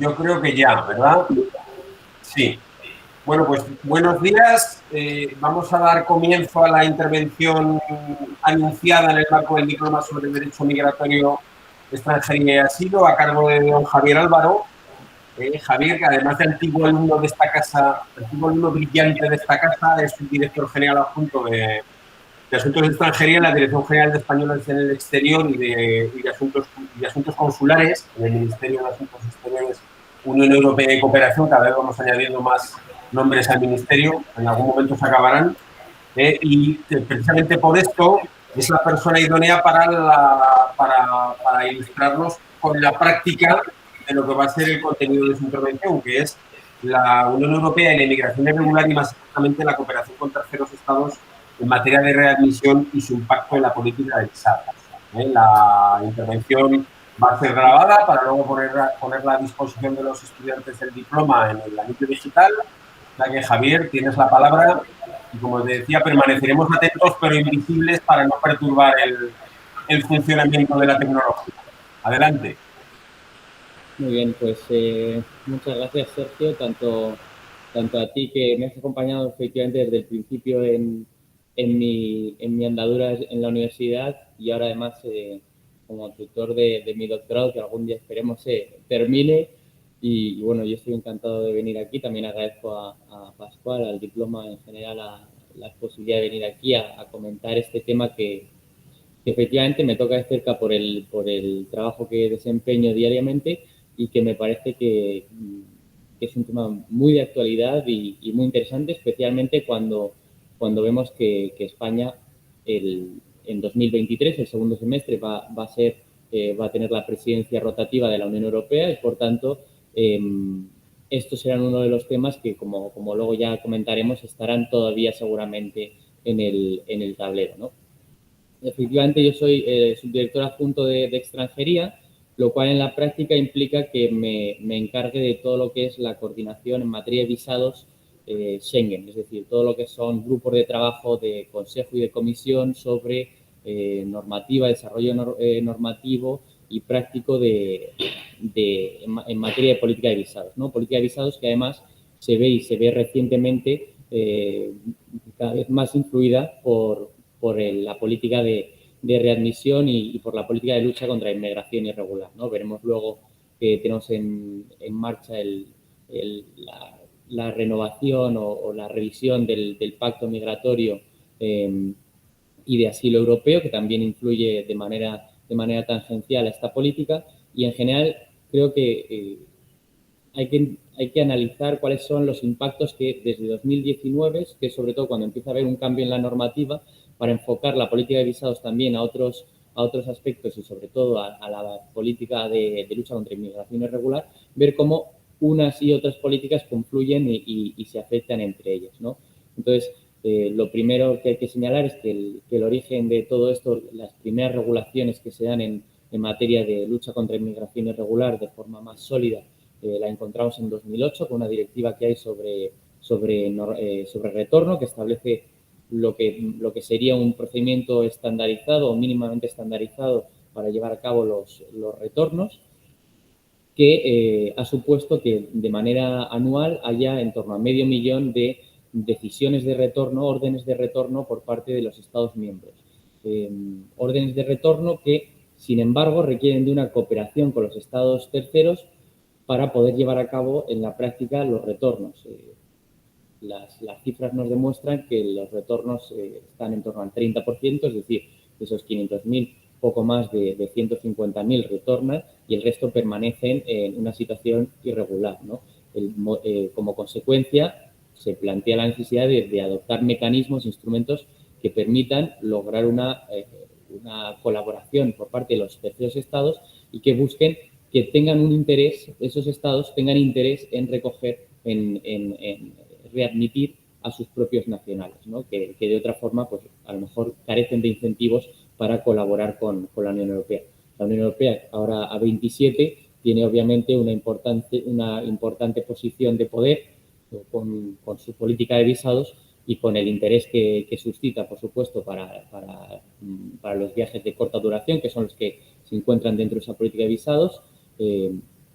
Yo creo que ya, ¿verdad? Sí. Bueno, pues buenos días. Vamos a dar comienzo a la intervención anunciada en el marco del Diploma sobre Derecho Migratorio, Extranjería y Asilo, a cargo de don Javier Álvaro. Javier, que además de antiguo alumno de esta casa, antiguo alumno brillante de esta casa, es subdirector general adjunto de Asuntos de Extranjería en la Dirección General de Españoles en el Exterior y de Asuntos Consulares en el Ministerio de Asuntos Exteriores, Unión Europea y Cooperación. Cada vez vamos añadiendo más nombres al ministerio, en algún momento se acabarán. Y precisamente por esto es la persona idónea para ilustrarnos con la práctica de lo que va a ser el contenido de su intervención, que es la Unión Europea y la inmigración irregular y más exactamente la cooperación con terceros estados en materia de readmisión y su impacto en la política de visados. La intervención va a ser grabada para luego ponerla a disposición de los estudiantes del diploma en el anillo digital. O sea que, Javier, tienes la palabra y, como te decía, permaneceremos atentos pero invisibles para no perturbar el funcionamiento de la tecnología. Adelante. Muy bien, pues muchas gracias, Sergio, tanto a ti, que me has acompañado efectivamente desde el principio en mi andadura en la universidad, y ahora además como tutor de mi doctorado, que algún día esperemos termine. Y bueno, yo estoy encantado de venir aquí. También agradezco a Pascual, al diploma en general, a la posibilidad de venir aquí a comentar este tema que efectivamente me toca de cerca por el trabajo que desempeño diariamente, y que me parece que es un tema muy de actualidad y muy interesante, especialmente cuando vemos que España en 2023, el segundo semestre, va a tener la presidencia rotativa de la Unión Europea, y por tanto estos serán uno de los temas que, como luego ya comentaremos, estarán todavía seguramente en el tablero, ¿no? Efectivamente, yo soy subdirector adjunto de extranjería, lo cual en la práctica implica que me encargue de todo lo que es la coordinación en materia de visados Schengen, es decir, todo lo que son grupos de trabajo de consejo y de comisión sobre normativa, desarrollo normativo y práctico en materia de política de visados, ¿no? Política de visados que además se ve recientemente cada vez más influida por la política de readmisión y por la política de lucha contra la inmigración irregular, ¿no? Veremos luego que tenemos en marcha la renovación o la revisión del pacto migratorio y de asilo europeo, que también influye de manera tangencial a esta política. Y en general creo que hay que analizar cuáles son los impactos que desde 2019, que es sobre todo cuando empieza a haber un cambio en la normativa, para enfocar la política de visados también a otros aspectos, y sobre todo a la política de lucha contra inmigración irregular, ver cómo unas y otras políticas confluyen y se afectan entre ellas, ¿no? Entonces, lo primero que hay que señalar es que el origen de todo esto, las primeras regulaciones que se dan en materia de lucha contra inmigración irregular de forma más sólida, la encontramos en 2008 con una directiva que hay sobre retorno, que establece lo que sería un procedimiento estandarizado o mínimamente estandarizado para llevar a cabo los retornos, que ha supuesto que de manera anual haya en torno a 500.000 de decisiones de retorno, órdenes de retorno por parte de los Estados miembros. Órdenes de retorno que, sin embargo, requieren de una cooperación con los Estados terceros para poder llevar a cabo en la práctica los retornos. Las cifras nos demuestran que los retornos están en torno al 30%, es decir, de esos 500.000, poco más de 150.000 retornan, y el resto permanecen en una situación irregular, ¿no? Como consecuencia, se plantea la necesidad de adoptar mecanismos, instrumentos que permitan lograr una colaboración por parte de los terceros estados, y que busquen que tengan un interés, esos estados tengan interés en recoger, en readmitir a sus propios nacionales, ¿no? Que de otra forma, pues a lo mejor carecen de incentivos para colaborar con la Unión Europea. La Unión Europea, ahora a 27, tiene obviamente una importante posición de poder con su política de visados y con el interés que suscita, por supuesto, para los viajes de corta duración, que son los que se encuentran dentro de esa política de visados,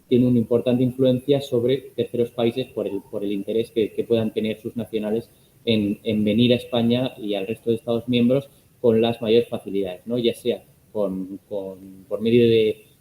tiene una importante influencia sobre terceros países por el interés que puedan tener sus nacionales en venir a España y al resto de Estados miembros con las mayores facilidades, ¿no? Ya sea por medio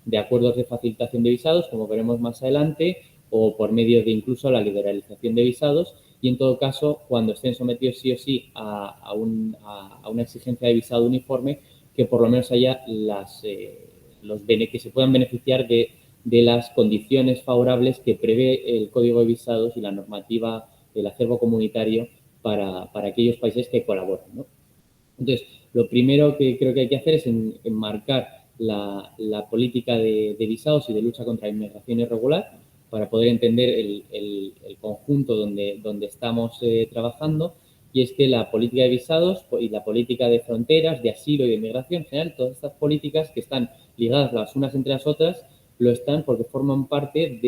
de acuerdos de facilitación de visados, como veremos más adelante, o por medio de incluso la liberalización de visados, y en todo caso, cuando estén sometidos sí o sí a una exigencia de visado uniforme, que por lo menos haya que se puedan beneficiar de las condiciones favorables que prevé el Código de Visados y la normativa del acervo comunitario para aquellos países que colaboran, ¿no? Entonces, lo primero que creo que hay que hacer es enmarcar la política de visados y de lucha contra la inmigración irregular para poder entender el conjunto donde estamos trabajando. Y es que la política de visados y la política de fronteras, de asilo y de inmigración en general, todas estas políticas que están ligadas las unas entre las otras, lo están porque forman parte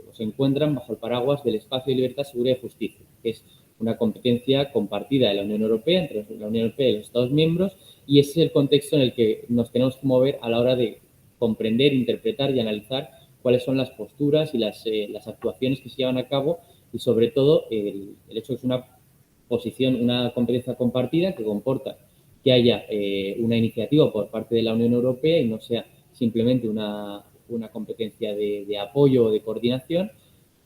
o se encuentran bajo el paraguas del espacio de libertad, seguridad y justicia, que es una competencia compartida de la Unión Europea, entre la Unión Europea y los Estados miembros, y ese es el contexto en el que nos tenemos que mover a la hora de comprender, interpretar y analizar cuáles son las posturas y las actuaciones que se llevan a cabo, y sobre todo el hecho de que es una competencia compartida que comporta que haya una iniciativa por parte de la Unión Europea y no sea simplemente una competencia de apoyo o de coordinación,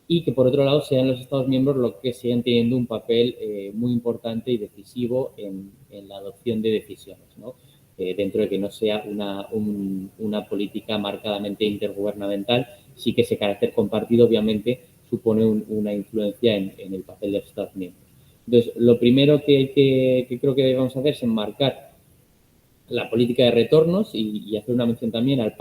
y que por otro lado sean los Estados miembros los que sigan teniendo un papel muy importante y decisivo en la adopción de decisiones, ¿no? Dentro de que no sea una política marcadamente intergubernamental, sí que ese carácter compartido obviamente supone una influencia en el papel de los Estados miembros. Entonces, lo primero que creo que debemos hacer es enmarcar la política de retornos y hacer una mención también al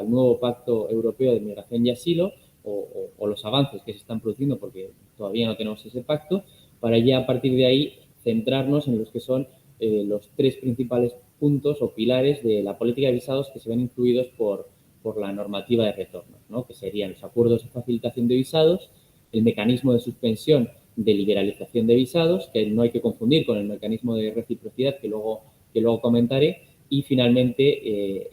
nuevo Pacto Europeo de Migración y Asilo, o los avances que se están produciendo, porque todavía no tenemos ese pacto, para ya a partir de ahí centrarnos en los que son los tres principales puntos o pilares de la política de visados que se ven influidos por la normativa de retornos, ¿no? Que serían los acuerdos de facilitación de visados, el mecanismo de suspensión de liberalización de visados, que no hay que confundir con el mecanismo de reciprocidad que luego comentaré, y finalmente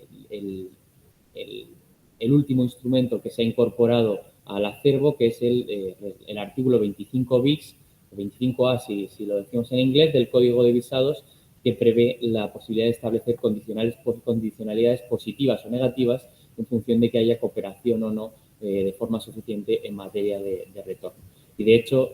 el último instrumento que se ha incorporado al acervo, que es el artículo 25 bis, o 25A si lo decimos en inglés, del Código de Visados, que prevé la posibilidad de establecer condicionalidades positivas o negativas en función de que haya cooperación o no de forma suficiente en materia de retorno. Y de hecho,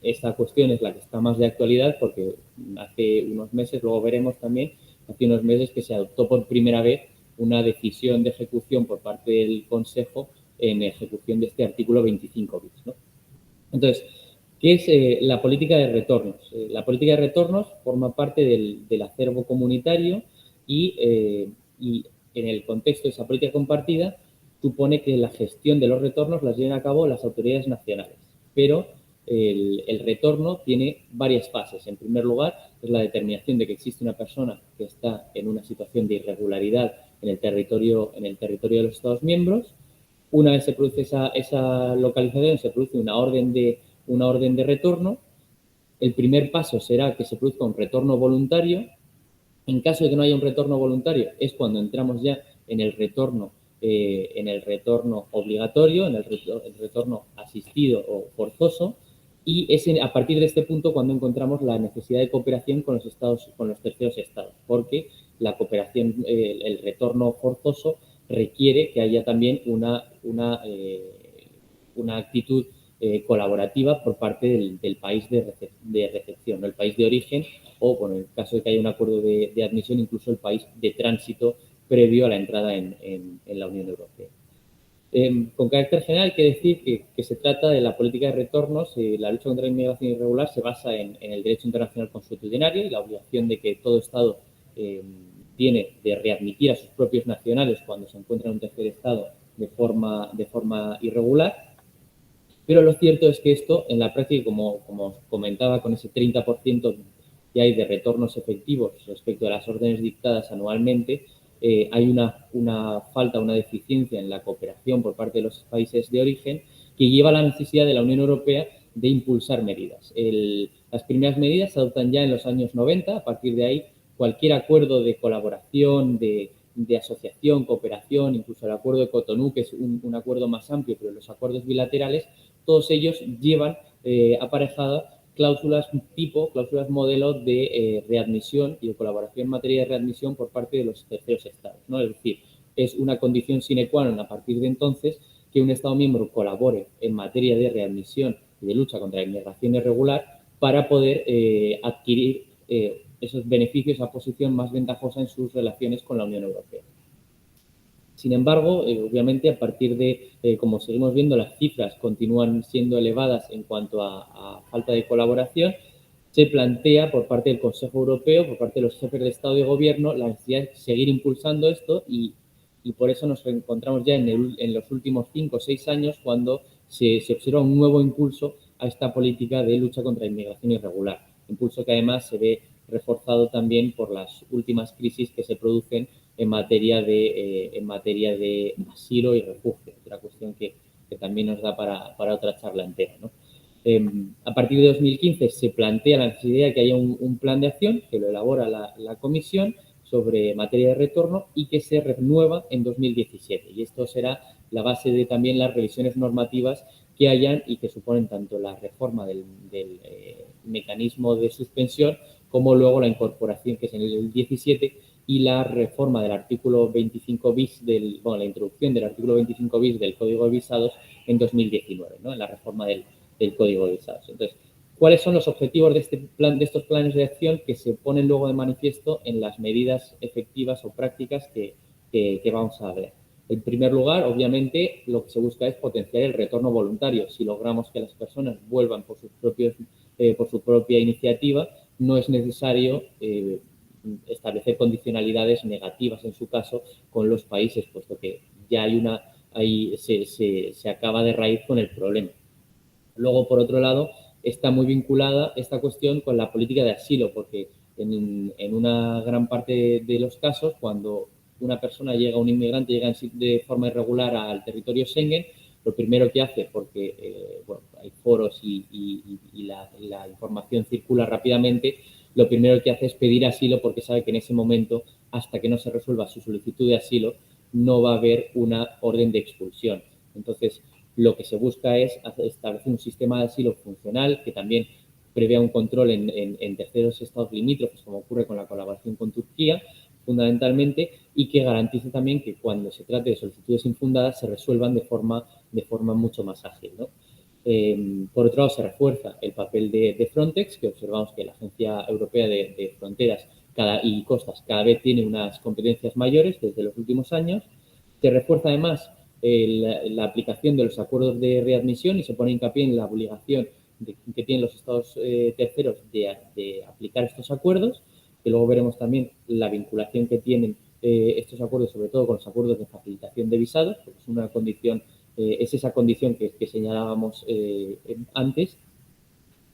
esta cuestión es la que está más de actualidad porque hace unos meses, luego veremos también, hace unos meses que se adoptó por primera vez una decisión de ejecución por parte del Consejo en ejecución de este artículo 25 bis, ¿no? Entonces, ¿qué es la política de retornos? La política de retornos forma parte del acervo comunitario y en el contexto de esa política compartida supone que la gestión de los retornos las llevan a cabo las autoridades nacionales, pero el retorno tiene varias fases. En primer lugar, es la determinación de que existe una persona que está en una situación de irregularidad en el territorio de los Estados miembros. Una vez se produce esa localización, se produce una orden de retorno. El primer paso será que se produzca un retorno voluntario. En caso de que no haya un retorno voluntario, es cuando entramos ya en el retorno obligatorio, en el retorno asistido o forzoso, y es a partir de este punto cuando encontramos la necesidad de cooperación con los terceros estados, porque la cooperación, el retorno forzoso requiere que haya también una actitud colaborativa por parte del país de recepción, ¿no? El país de origen o, bueno, en el caso de que haya un acuerdo de admisión, incluso el país de tránsito previo a la entrada en la Unión Europea. Con carácter general, hay que decir que se trata de la política de retornos. La lucha contra la inmigración irregular se basa en el derecho internacional consuetudinario y la obligación de que todo Estado tiene de readmitir a sus propios nacionales cuando se encuentran en un tercer Estado de forma irregular. Pero lo cierto es que esto, en la práctica, como os comentaba, con ese 30% que hay de retornos efectivos respecto a las órdenes dictadas anualmente, hay una falta, una deficiencia en la cooperación por parte de los países de origen que lleva a la necesidad de la Unión Europea de impulsar medidas. Las primeras medidas se adoptan ya en los años 90. A partir de ahí, cualquier acuerdo de colaboración, de de asociación, cooperación, incluso el acuerdo de Cotonú, que es un acuerdo más amplio, pero los acuerdos bilaterales, todos ellos llevan aparejadas cláusulas tipo, cláusulas modelo de readmisión y de colaboración en materia de readmisión por parte de los terceros estados, ¿no? Es decir, es una condición sine qua non a partir de entonces que un Estado miembro colabore en materia de readmisión y de lucha contra la inmigración irregular para poder adquirir esos beneficios, esa posición más ventajosa en sus relaciones con la Unión Europea. Sin embargo, obviamente, a partir de, como seguimos viendo, las cifras continúan siendo elevadas en cuanto a falta de colaboración, se plantea por parte del Consejo Europeo, por parte de los jefes de Estado y de Gobierno, la necesidad de seguir impulsando esto y por eso nos encontramos ya en los últimos 5 o 6 años cuando se observa un nuevo impulso a esta política de lucha contra la inmigración irregular. Impulso que además se ve reforzado también por las últimas crisis que se producen en materia de asilo y refugio, otra cuestión que también nos da para otra charla entera, ¿no? A partir de 2015 se plantea la necesidad de que haya un plan de acción que lo elabora la Comisión sobre materia de retorno y que se renueva en 2017. Y esto será la base de también las revisiones normativas que hayan y que suponen tanto la reforma del mecanismo de suspensión como luego la incorporación, que es en el 17, y la reforma del artículo 25 bis, la introducción del artículo 25 bis del Código de Visados en 2019, ¿no? En la reforma del Código de Visados. Entonces, ¿cuáles son los objetivos de estos planes de acción que se ponen luego de manifiesto en las medidas efectivas o prácticas que vamos a ver? En primer lugar, obviamente, lo que se busca es potenciar el retorno voluntario. Si logramos que las personas vuelvan por su propia iniciativa, no es necesario establecer condicionalidades negativas, en su caso, con los países, puesto que ya se acaba de raíz con el problema. Luego, por otro lado, está muy vinculada esta cuestión con la política de asilo, porque en una gran parte de los casos, cuando una persona un inmigrante llega de forma irregular al territorio Schengen, lo primero que hace, porque hay foros y la información circula rápidamente, lo primero que hace es pedir asilo porque sabe que en ese momento, hasta que no se resuelva su solicitud de asilo, no va a haber una orden de expulsión. Entonces, lo que se busca es establecer un sistema de asilo funcional que también prevea un control en terceros estados limítrofes, como ocurre con la colaboración con Turquía, fundamentalmente, y que garantice también que cuando se trate de solicitudes infundadas se resuelvan de forma mucho más ágil, ¿no? Por otro lado, se refuerza el papel de Frontex, que observamos que la Agencia Europea de Fronteras y Costas cada vez tiene unas competencias mayores desde los últimos años. Se refuerza además la aplicación de los acuerdos de readmisión y se pone hincapié en la obligación que tienen los estados terceros de aplicar estos acuerdos, que luego veremos también la vinculación que tienen estos acuerdos, sobre todo con los acuerdos de facilitación de visados, porque es una condición, es esa condición que señalábamos antes.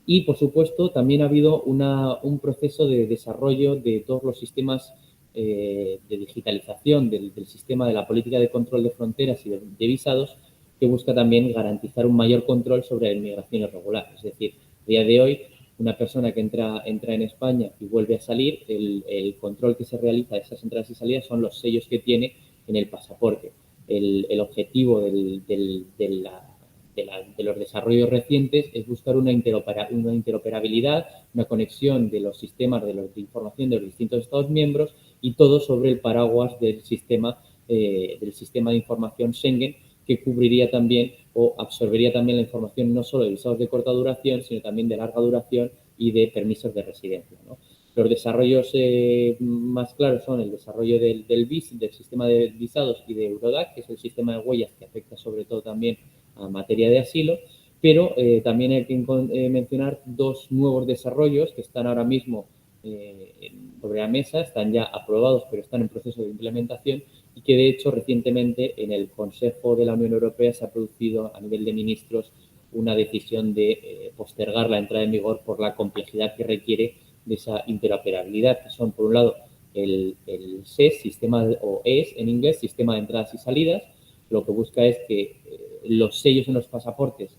Y, por supuesto, también ha habido un proceso de desarrollo de todos los sistemas de digitalización del sistema de la política de control de fronteras y de visados, que busca también garantizar un mayor control sobre la inmigración irregular. Es decir, a día de hoy, una persona que entra en España y vuelve a salir, el control que se realiza de esas entradas y salidas son los sellos que tiene en el pasaporte. El objetivo de los desarrollos recientes es buscar una interoperabilidad, una conexión de los sistemas de información de los distintos Estados miembros y todo sobre el paraguas del sistema de información Schengen, que cubriría también o absorbería también la información no solo de visados de corta duración, sino también de larga duración y de permisos de residencia, ¿no? Los desarrollos más claros son el desarrollo del VIS, del sistema de visados, y de Eurodac, que es el sistema de huellas que afecta sobre todo también a materia de asilo, pero también hay que mencionar dos nuevos desarrollos que están ahora mismo sobre la mesa, están ya aprobados pero están en proceso de implementación, y que de hecho recientemente en el Consejo de la Unión Europea se ha producido a nivel de ministros una decisión de postergar la entrada en vigor por la complejidad que requiere de esa interoperabilidad, que son por un lado el SES, o ES en inglés, sistema de entradas y salidas. Lo que busca es que los sellos en los pasaportes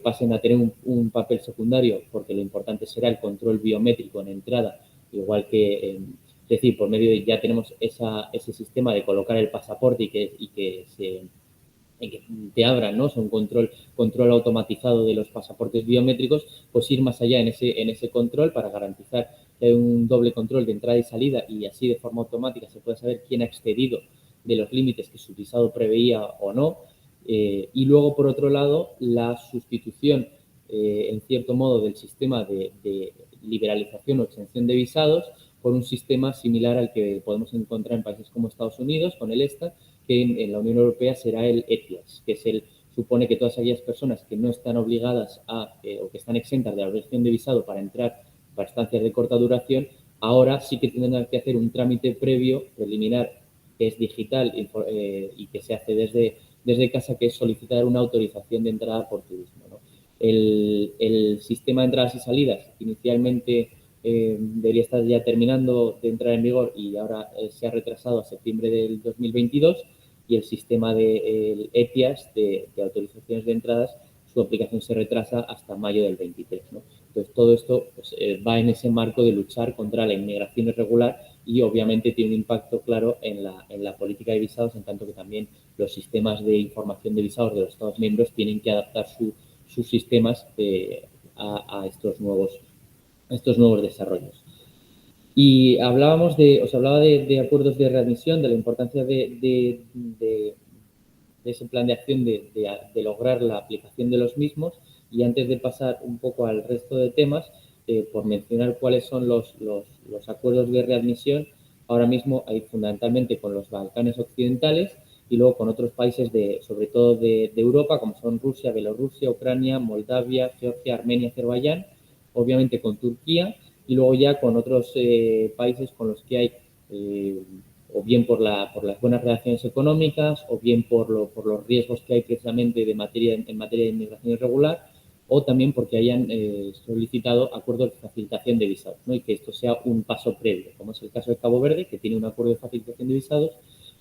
pasen a tener un papel secundario, porque lo importante será el control biométrico en entrada, igual que Es decir, por medio de ya tenemos ese sistema de colocar el pasaporte y que te abran, ¿no? O sea, un control automatizado de los pasaportes biométricos, pues ir más allá en ese control para garantizar que hay un doble control de entrada y salida y así de forma automática se puede saber quién ha excedido de los límites que su visado preveía o no. Y luego, por otro lado, la sustitución, en cierto modo, del sistema de liberalización o exención de visados por un sistema similar al que podemos encontrar en países como Estados Unidos, con el ESTA, que en la Unión Europea será el ETIAS, que es supone que todas aquellas personas que no están obligadas o que están exentas de la obligación de visado para entrar para estancias de corta duración, ahora sí que tendrán que hacer un trámite previo, preliminar, que es digital y que se hace desde casa, que es solicitar una autorización de entrada por turismo, ¿no? El sistema de entradas y salidas inicialmente debería estar ya terminando de entrar en vigor y ahora se ha retrasado a septiembre del 2022 y el sistema de ETIAS de autorizaciones de entradas, su aplicación se retrasa hasta mayo del 23, ¿no? Entonces, todo esto pues, va en ese marco de luchar contra la inmigración irregular y obviamente tiene un impacto claro en la política de visados, en tanto que también los sistemas de información de visados de los Estados miembros tienen que adaptar sus sistemas a estos nuevos desarrollos. Y os hablaba de acuerdos de readmisión, de la importancia de ese plan de acción de lograr la aplicación de los mismos. Y antes de pasar un poco al resto de temas, por mencionar cuáles son los acuerdos de readmisión, ahora mismo hay fundamentalmente con los Balcanes occidentales y luego con otros países, sobre todo de Europa, como son Rusia, Bielorrusia, Ucrania, Moldavia, Georgia, Armenia, Azerbaiyán, obviamente con Turquía y luego ya con otros países con los que hay o bien por las buenas relaciones económicas o bien por los riesgos que hay precisamente en materia de inmigración irregular o también porque hayan solicitado acuerdos de facilitación de visados, ¿no? Y que esto sea un paso previo, como es el caso de Cabo Verde, que tiene un acuerdo de facilitación de visados,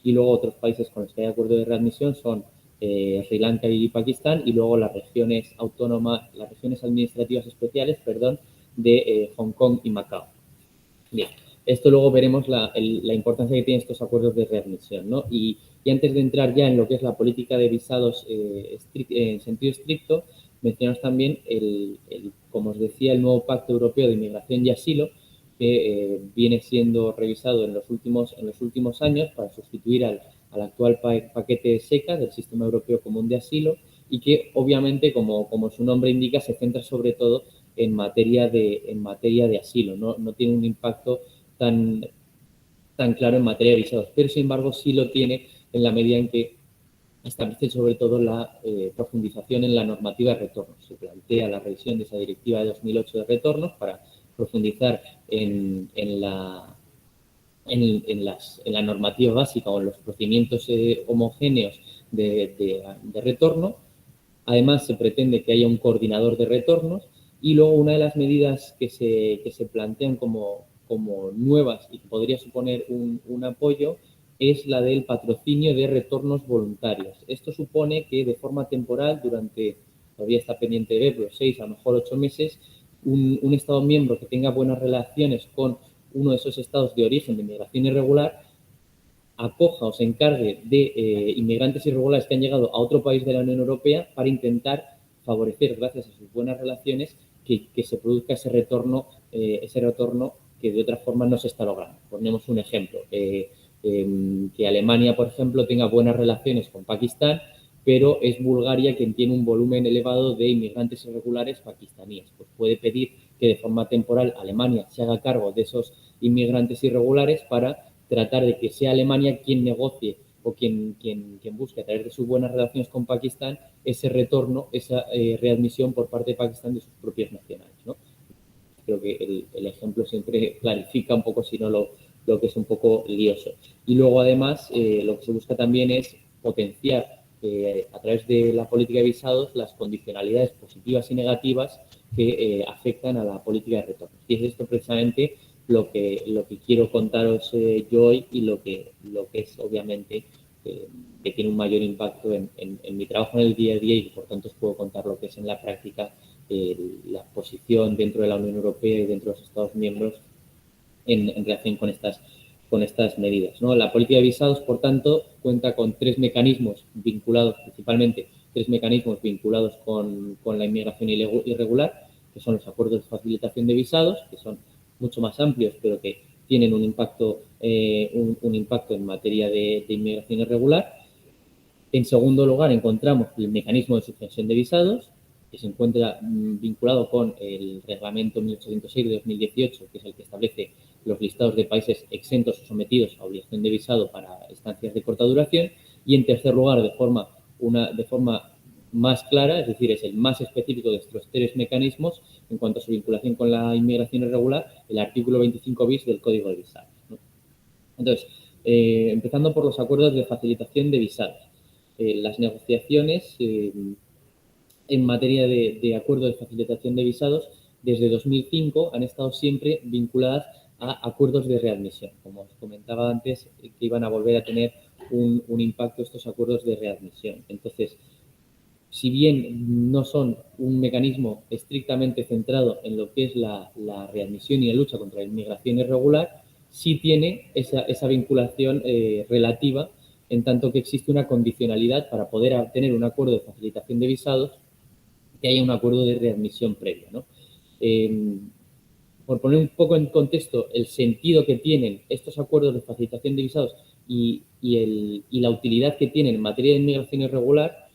y luego otros países con los que hay acuerdo de readmisión son Sri Lanka y Pakistán, y luego las regiones administrativas especiales, de Hong Kong y Macao. Bien, esto luego veremos la importancia que tienen estos acuerdos de readmisión, ¿no? Y antes de entrar ya en lo que es la política de visados en sentido estricto, mencionamos también como os decía, el nuevo Pacto Europeo de Inmigración y Asilo, que viene siendo revisado en los últimos años para sustituir al actual paquete SECA del Sistema Europeo Común de Asilo y que obviamente, como su nombre indica, se centra sobre todo en materia de asilo, no tiene un impacto tan claro en materia de visados, pero sin embargo sí lo tiene en la medida en que establece sobre todo la profundización en la normativa de retornos. Se plantea la revisión de esa directiva de 2008 de retornos para profundizar en la normativa básica o en los procedimientos homogéneos de retorno. Además, se pretende que haya un coordinador de retornos y luego una de las medidas que se plantean como nuevas y que podría suponer un apoyo es la del patrocinio de retornos voluntarios. Esto supone que de forma temporal, todavía está pendiente de verlo, 6, a lo mejor 8 meses, un Estado miembro que tenga buenas relaciones con uno de esos estados de origen de inmigración irregular acoja o se encargue de inmigrantes irregulares que han llegado a otro país de la Unión Europea para intentar favorecer, gracias a sus buenas relaciones, que se produzca ese retorno que de otra forma no se está logrando. Ponemos un ejemplo, que Alemania, por ejemplo, tenga buenas relaciones con Pakistán, pero es Bulgaria quien tiene un volumen elevado de inmigrantes irregulares pakistaníes. Pues puede pedir que de forma temporal Alemania se haga cargo de esos inmigrantes irregulares para tratar de que sea Alemania quien negocie o quien busque a través de sus buenas relaciones con Pakistán ese retorno, esa readmisión por parte de Pakistán de sus propios nacionales, ¿no? Creo que el ejemplo siempre clarifica un poco, si no lo que es un poco lioso. Y luego, además, lo que se busca también es potenciar a través de la política de visados las condicionalidades positivas y negativas que afectan a la política de retorno. Y es esto precisamente lo que quiero contaros yo hoy y lo que es obviamente que tiene un mayor impacto en mi trabajo en el día a día y por tanto os puedo contar lo que es en la práctica la posición dentro de la Unión Europea y dentro de los Estados miembros en relación con estas medidas, ¿no? La política de visados, por tanto, cuenta con tres mecanismos vinculados, principalmente tres mecanismos vinculados con la inmigración irregular, que son los acuerdos de facilitación de visados, que son mucho más amplios, pero que tienen un impacto en materia de inmigración irregular. En segundo lugar, encontramos el mecanismo de suspensión de visados, que se encuentra vinculado con el reglamento 1806 de 2018, que es el que establece los listados de países exentos o sometidos a obligación de visado para estancias de corta duración. Y en tercer lugar, de forma más clara, es decir, es el más específico de estos tres mecanismos en cuanto a su vinculación con la inmigración irregular, el artículo 25 bis del Código de Visados, ¿no? Entonces, empezando por los acuerdos de facilitación de visados. Las negociaciones en materia de acuerdo de facilitación de visados desde 2005 han estado siempre vinculadas a acuerdos de readmisión. Como os comentaba antes, que iban a volver a tener un impacto estos acuerdos de readmisión. Entonces, si bien no son un mecanismo estrictamente centrado en lo que es la readmisión y la lucha contra la inmigración irregular, sí tiene esa vinculación relativa, en tanto que existe una condicionalidad para poder obtener un acuerdo de facilitación de visados, que haya un acuerdo de readmisión previo, ¿no? Por poner un poco en contexto el sentido que tienen estos acuerdos de facilitación de visados y la utilidad que tienen en materia de inmigración irregular,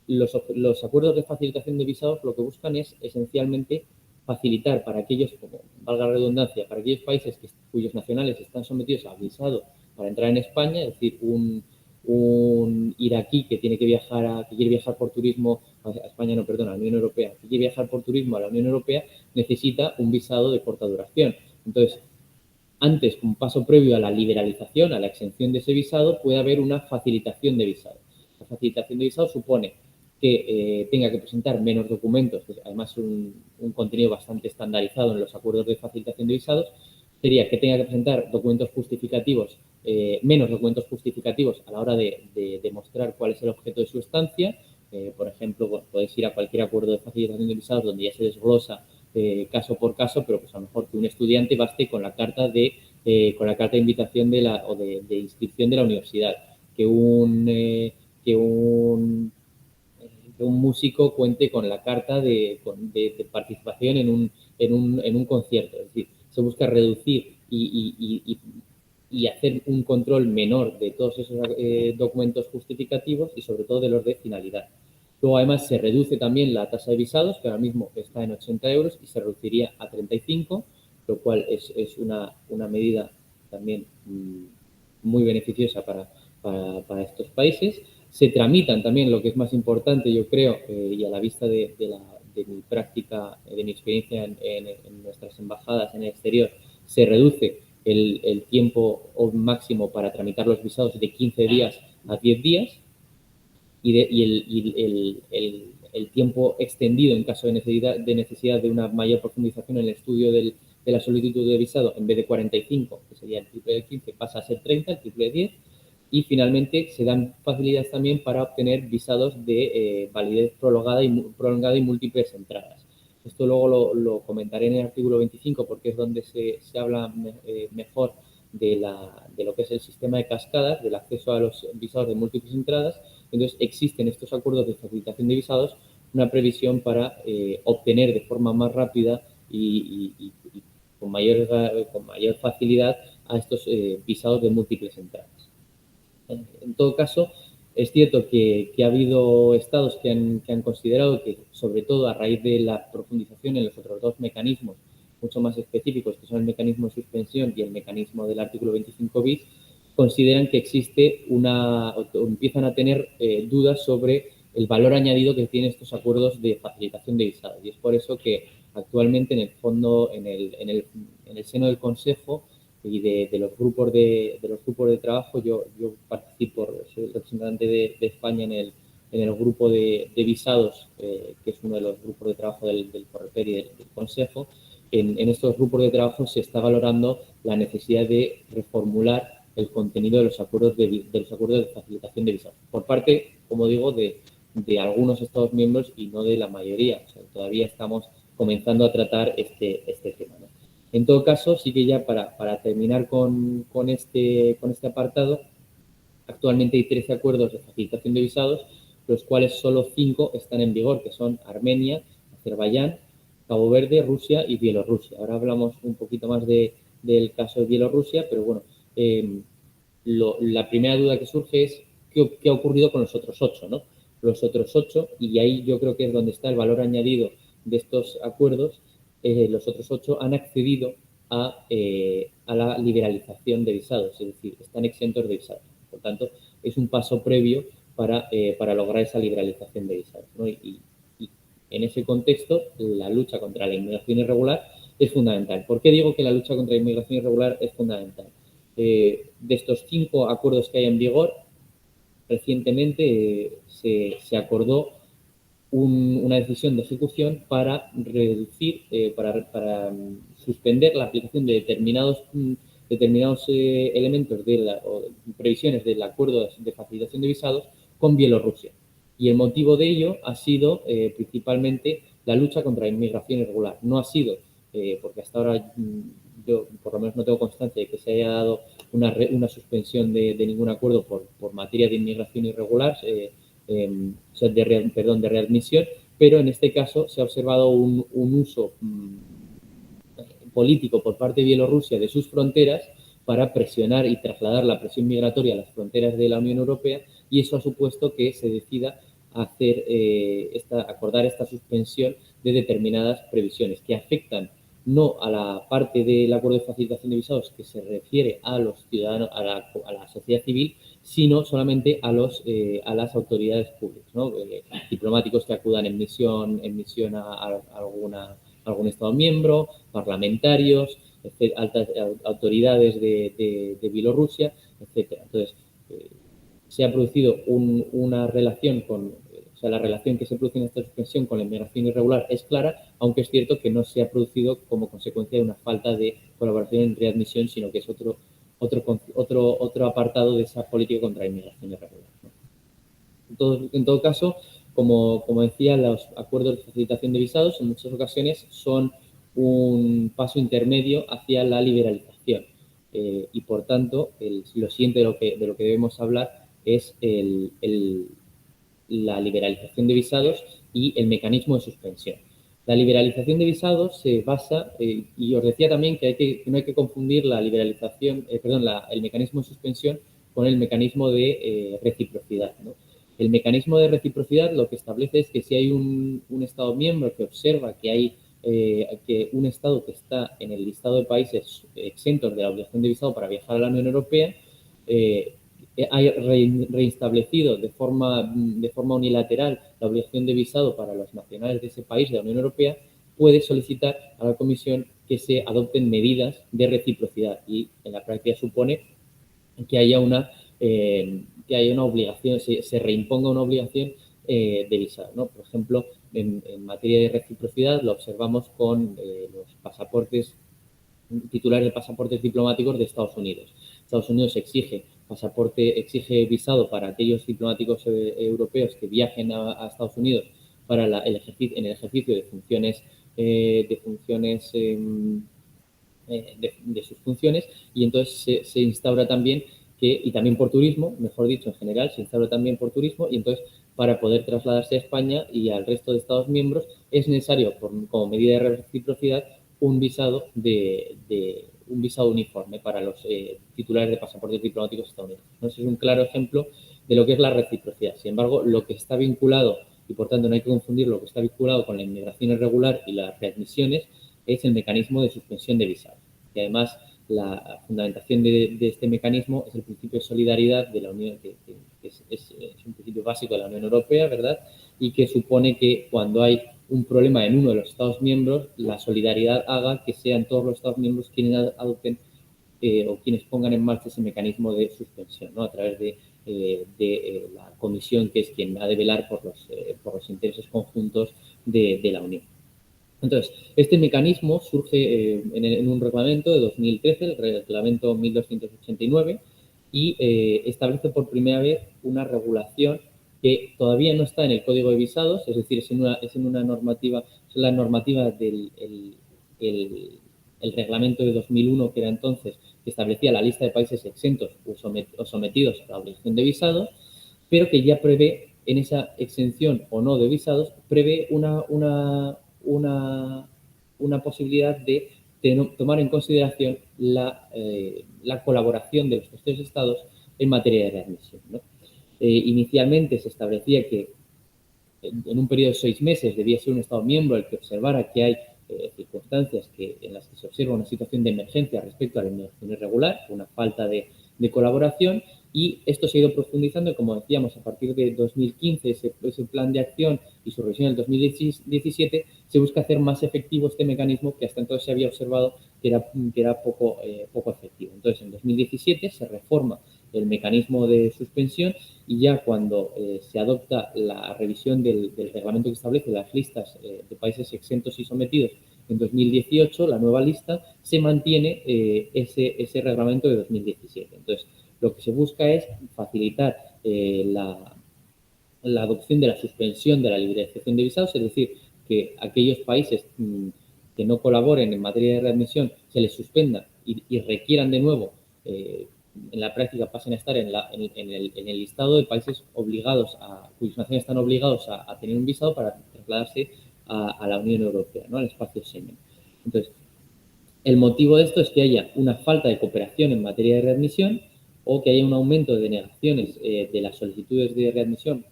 los acuerdos de facilitación de visados lo que buscan es esencialmente facilitar para aquellos, como valga la redundancia, para aquellos países cuyos nacionales están sometidos a visado para entrar en España, es decir, un iraquí que quiere viajar por turismo a España, no, perdón, a la Unión Europea, que quiere viajar por turismo a la Unión Europea, necesita un visado de corta duración. Entonces, antes, como paso previo a la liberalización, a la exención de ese visado, puede haber una facilitación de visado. La facilitación de visado supone que tenga que presentar menos documentos, que además un contenido bastante estandarizado en los acuerdos de facilitación de visados, sería que tenga que presentar documentos justificativos, menos documentos justificativos a la hora de demostrar cuál es el objeto de su estancia. Por ejemplo, bueno, podéis ir a cualquier acuerdo de facilitación de visados donde ya se desglosa caso por caso, pero pues a lo mejor que un estudiante baste con la carta de invitación de inscripción de la universidad, que un músico cuente con la carta de participación en un concierto. Es decir, se busca reducir y hacer un control menor de todos esos documentos justificativos y sobre todo de los de finalidad. Luego, además, se reduce también la tasa de visados, que ahora mismo está en 80 euros y se reduciría a 35, lo cual es una medida también muy beneficiosa para estos países. Se tramitan también, lo que es más importante, yo creo, y a la vista de mi práctica, de mi experiencia en nuestras embajadas en el exterior, se reduce el tiempo máximo para tramitar los visados de 15 días a 10 días y el tiempo extendido en caso de necesidad de una mayor profundización en el estudio de la solicitud de visado, en vez de 45, que sería el triple de 15, pasa a ser 30, el triple de 10. Y finalmente se dan facilidades también para obtener visados de validez prolongada y múltiples entradas. Esto luego lo comentaré en el artículo 25 porque es donde se habla mejor de lo que es el sistema de cascadas, del acceso a los visados de múltiples entradas. Entonces existen estos acuerdos de facilitación de visados, una previsión para obtener de forma más rápida y con mayor facilidad a estos visados de múltiples entradas. En todo caso, es cierto que ha habido estados que han considerado que, sobre todo a raíz de la profundización en los otros dos mecanismos mucho más específicos, que son el mecanismo de suspensión y el mecanismo del artículo 25 bis, consideran que existe empiezan a tener dudas sobre el valor añadido que tienen estos acuerdos de facilitación de visados. Y es por eso que actualmente, en el fondo, en el seno del Consejo y de los grupos de trabajo, yo participo, soy el representante de España en el grupo de visados, que es uno de los grupos de trabajo del Coreper y del Consejo. En estos grupos de trabajo se está valorando la necesidad de reformular el contenido de los acuerdos de facilitación de visados por parte, como digo, de algunos Estados miembros y no de la mayoría. O sea, todavía estamos comenzando a tratar este tema, ¿no? En todo caso, sí que ya para terminar con este apartado, actualmente hay 13 acuerdos de facilitación de visados, los cuales solo 5 están en vigor, que son Armenia, Azerbaiyán, Cabo Verde, Rusia y Bielorrusia. Ahora hablamos un poquito más del caso de Bielorrusia, pero bueno, la primera duda que surge es ¿qué ha ocurrido con los otros 8, ¿no? Los otros 8, y ahí yo creo que es donde está el valor añadido de estos acuerdos, los otros 8 han accedido a la liberalización de visados, es decir, están exentos de visados. Por tanto, es un paso previo para lograr esa liberalización de visados, ¿no? Y en ese contexto, la lucha contra la inmigración irregular es fundamental. ¿Por qué digo que la lucha contra la inmigración irregular es fundamental? De estos 5 acuerdos que hay en vigor, recientemente se acordó una decisión de ejecución para reducir, para suspender la aplicación de determinados elementos o previsiones del acuerdo de facilitación de visados con Bielorrusia. Y el motivo de ello ha sido principalmente la lucha contra la inmigración irregular. No ha sido, porque hasta ahora yo por lo menos no tengo constancia de que se haya dado una suspensión de ningún acuerdo por materia de inmigración irregular, de readmisión, pero en este caso se ha observado un uso político por parte de Bielorrusia de sus fronteras para presionar y trasladar la presión migratoria a las fronteras de la Unión Europea, y eso ha supuesto que se decida acordar esta suspensión de determinadas previsiones que afectan no a la parte del acuerdo de facilitación de visados que se refiere a los ciudadanos, a la sociedad civil, sino solamente a las autoridades públicas, ¿no? Diplomáticos que acudan en misión a algún Estado miembro, parlamentarios, altas autoridades de Bielorrusia, etcétera. Entonces, se ha producido una relación la relación que se produce en esta suspensión con la inmigración irregular es clara, aunque es cierto que no se ha producido como consecuencia de una falta de colaboración en readmisión, sino que es otro apartado de esa política contra la inmigración irregular, ¿no? En todo caso, como decía, los acuerdos de facilitación de visados en muchas ocasiones son un paso intermedio hacia la liberalización, y por tanto, lo siguiente de lo que debemos hablar es la liberalización de visados y el mecanismo de suspensión. La liberalización de visados se basa, y os decía también que no hay que confundir la liberalización, el mecanismo de suspensión con el mecanismo de reciprocidad, ¿no? El mecanismo de reciprocidad lo que establece es que si hay un Estado miembro que observa que hay que un Estado que está en el listado de países exentos de la obligación de visado para viajar a la Unión Europea, ha reinstablecido de forma unilateral la obligación de visado para los nacionales de ese país, de la Unión Europea, puede solicitar a la Comisión que se adopten medidas de reciprocidad, y en la práctica supone que haya una obligación, se reimponga una obligación de visado, ¿no? Por ejemplo, en materia de reciprocidad lo observamos con los titulares de pasaportes diplomáticos de Estados Unidos. Estados Unidos exige visado para aquellos diplomáticos europeos que viajen a Estados Unidos para en el ejercicio de funciones de sus funciones, y entonces se instaura también y también por turismo, mejor dicho, en general, se instaura también por turismo, y entonces para poder trasladarse a España y al resto de Estados miembros es necesario, como medida de reciprocidad, un visado uniforme para los titulares de pasaportes diplomáticos estadounidenses. Ese es un claro ejemplo de lo que es la reciprocidad. Sin embargo, lo que está vinculado, y por tanto no hay que confundir lo que está vinculado con la inmigración irregular y las readmisiones, es el mecanismo de suspensión de visados. Y además, la fundamentación de este mecanismo es el principio de solidaridad de la Unión, que es un principio básico de la Unión Europea, ¿verdad? Y que supone que cuando hay un problema en uno de los Estados miembros, la solidaridad haga que sean todos los Estados miembros quienes adopten o quienes pongan en marcha ese mecanismo de suspensión, ¿no? A través de la Comisión, que es quien ha de velar por los intereses conjuntos de la Unión. Entonces, este mecanismo surge en un reglamento de 2013, el reglamento 1289, y establece por primera vez una regulación que todavía no está en el Código de Visados, es decir, es la normativa el reglamento de 2001, que era entonces, que establecía la lista de países exentos o sometidos a la obligación de visados, pero que ya prevé, en esa exención o no de visados, prevé una posibilidad de tomar en consideración la colaboración de los terceros estados en materia de readmisión, ¿no? Inicialmente se establecía que en un periodo de 6 meses debía ser un Estado miembro el que observara que hay circunstancias en las que se observa una situación de emergencia respecto a la inmigración irregular, una falta de colaboración, y esto se ha ido profundizando, como decíamos, a partir de 2015, ese plan de acción y su revisión en el 2017, se busca hacer más efectivo este mecanismo que hasta entonces se había observado que era poco efectivo. Entonces, en 2017 se reforma el mecanismo de suspensión y ya cuando se adopta la revisión del reglamento que establece las listas de países exentos y sometidos en 2018, la nueva lista, se mantiene ese reglamento de 2017. Entonces, lo que se busca es facilitar la adopción de la suspensión de la liberalización de visados, es decir, que aquellos países que no colaboren en materia de readmisión se les suspenda y requieran de nuevo, en la práctica pasen a estar en el listado de países obligados cuyas naciones están obligados a tener un visado para trasladarse a la Unión Europea, ¿no? Al espacio Schengen. Entonces, el motivo de esto es que haya una falta de cooperación en materia de readmisión o que haya un aumento de denegaciones de las solicitudes de readmisión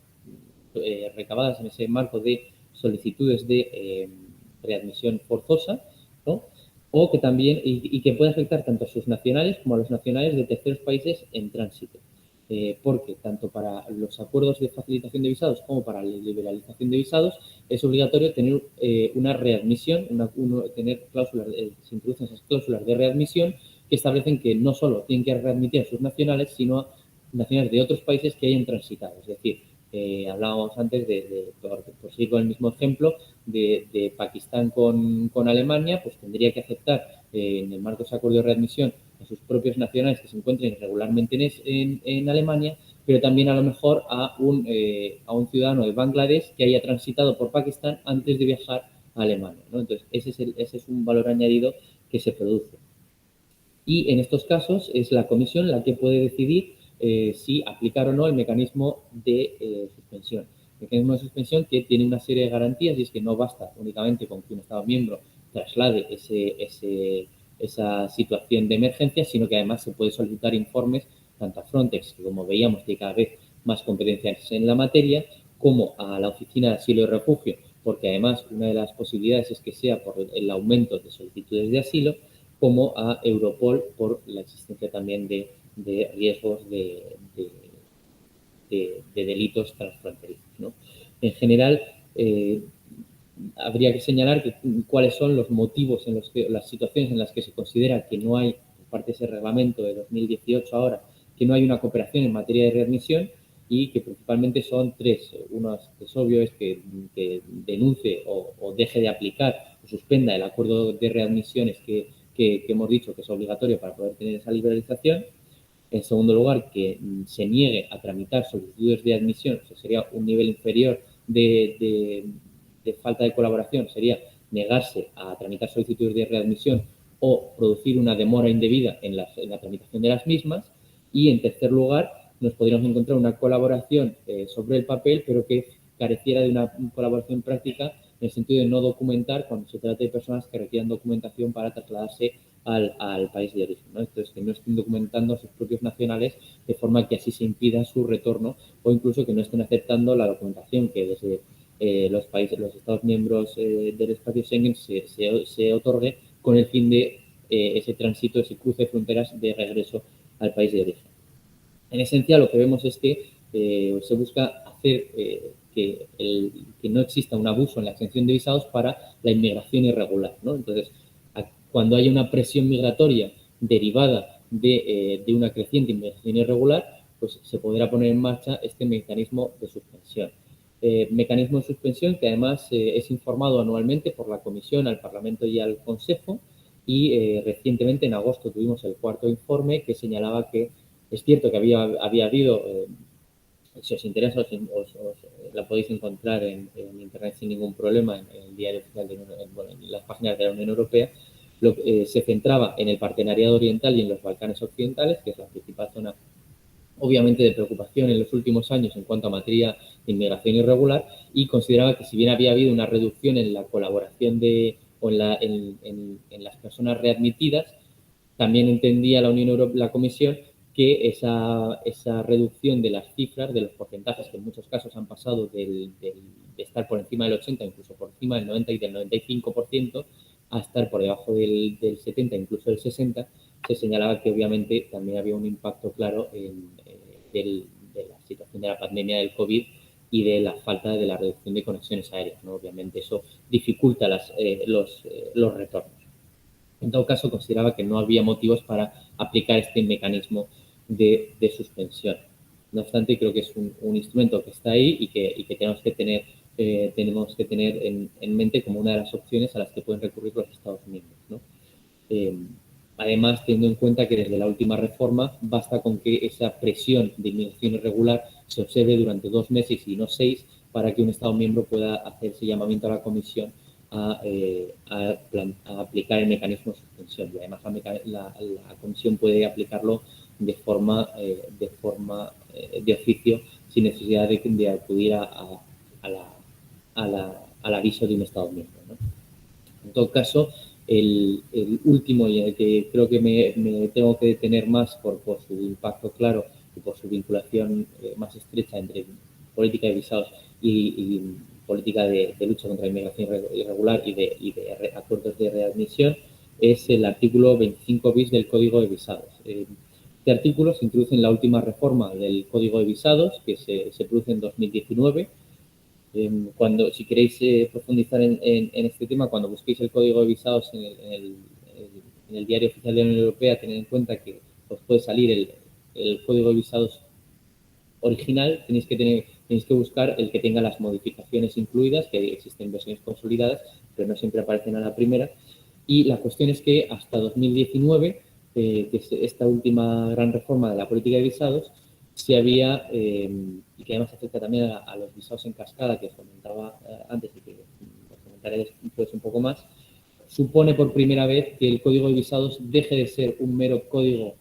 recabadas en ese marco de solicitudes de readmisión forzosa, ¿no? O que también, y que puede afectar tanto a sus nacionales como a los nacionales de terceros países en tránsito. Porque tanto para los acuerdos de facilitación de visados como para la liberalización de visados es obligatorio tener una readmisión, tener cláusulas, se introducen esas cláusulas de readmisión que establecen que no solo tienen que readmitir a sus nacionales, sino a nacionales de otros países que hayan transitado. Es decir, hablábamos antes por seguir con el mismo ejemplo, de Pakistán con Alemania, pues tendría que aceptar en el marco de ese acuerdo de readmisión a sus propios nacionales que se encuentren irregularmente en Alemania, pero también a lo mejor a un ciudadano de Bangladesh que haya transitado por Pakistán antes de viajar a Alemania, ¿no? Entonces, ese es un valor añadido que se produce. Y en estos casos es la Comisión la que puede decidir si aplicar o no el mecanismo de suspensión. El mecanismo de suspensión que tiene una serie de garantías y es que no basta únicamente con que un Estado miembro traslade esa situación de emergencia, sino que además se puede solicitar informes tanto a Frontex, que como veíamos tiene cada vez más competencias en la materia, como a la Oficina de Asilo y Refugio, porque además una de las posibilidades es que sea por el aumento de solicitudes de asilo, como a Europol por la existencia también de riesgos de delitos transfronterizos, ¿no? En general, habría que señalar cuáles son los motivos, las situaciones en las que se considera que no hay, por parte de ese reglamento de 2018 ahora, que no hay una cooperación en materia de readmisión y que principalmente son 3. Uno es obvio, es que denuncie o deje de aplicar o suspenda el acuerdo de readmisiones que hemos dicho que es obligatorio para poder tener esa liberalización. En segundo lugar, que se niegue a tramitar solicitudes de admisión, eso sería un nivel inferior de falta de colaboración, sería negarse a tramitar solicitudes de readmisión o producir una demora indebida en la tramitación de las mismas. Y en tercer lugar, nos podríamos encontrar una colaboración sobre el papel, pero que careciera de una colaboración práctica en el sentido de no documentar cuando se trata de personas que requieran documentación para trasladarse al país de origen, ¿no? Entonces, que no estén documentando a sus propios nacionales de forma que así se impida su retorno o incluso que no estén aceptando la documentación que desde los Estados miembros del espacio Schengen se otorgue con el fin de ese tránsito, ese cruce de fronteras de regreso al país de origen. En esencia, lo que vemos es que se busca hacer que no exista un abuso en la exención de visados para la inmigración irregular, ¿no? Entonces, cuando haya una presión migratoria derivada de una creciente inmigración irregular, pues se podrá poner en marcha este mecanismo de suspensión. Mecanismo de suspensión que además es informado anualmente por la Comisión al Parlamento y al Consejo y recientemente en agosto tuvimos el 4º informe que señalaba que es cierto que había habido, si os interesa, la podéis encontrar en Internet sin ningún problema, en el diario oficial en las páginas de la Unión Europea, se centraba en el partenariado oriental y en los Balcanes occidentales, que es la principal zona, obviamente, de preocupación en los últimos años en cuanto a materia de inmigración irregular, y consideraba que si bien había habido una reducción en la colaboración en las personas readmitidas, también entendía la Unión Europea, la Comisión, que esa reducción de las cifras, de los porcentajes, que en muchos casos han pasado de estar por encima del 80, incluso por encima del 90 y del 95%, a estar por debajo del 70, incluso del 60, se señalaba que obviamente también había un impacto claro de la situación de la pandemia del COVID y de la falta de la reducción de conexiones aéreas, ¿no? Obviamente eso dificulta los retornos. En todo caso, consideraba que no había motivos para aplicar este mecanismo de suspensión. No obstante, creo que es un instrumento que está ahí y que tenemos que tener en mente como una de las opciones a las que pueden recurrir los Estados miembros, ¿no? Además, teniendo en cuenta que desde la última reforma basta con que esa presión de inmigración irregular se observe durante 2 meses y no 6 para que un Estado miembro pueda hacer ese llamamiento a la Comisión a aplicar el mecanismo de suspensión. Y además la Comisión puede aplicarlo de forma de oficio sin necesidad de acudir al aviso de un Estado miembro, ¿no? En todo caso, el último, y en el que creo que me tengo que detener más por su impacto claro y por su vinculación más estrecha entre política de visados y política de lucha contra la inmigración irregular y de acuerdos de readmisión, es el artículo 25 bis del Código de Visados. Este artículo se introduce en la última reforma del Código de Visados, que se produce en 2019. Si queréis profundizar en este tema, cuando busquéis el Código de Visados en el Diario Oficial de la Unión Europea, tened en cuenta que os puede salir el Código de Visados original. Tenéis que buscar el que tenga las modificaciones incluidas, que existen versiones consolidadas, pero no siempre aparecen a la primera. Y la cuestión es que hasta 2019, que es esta última gran reforma de la política de visados, se había, y que además afecta también a los visados en cascada, que os comentaba antes y que os comentaré después un poco más, supone por primera vez que el Código de Visados deje de ser un mero código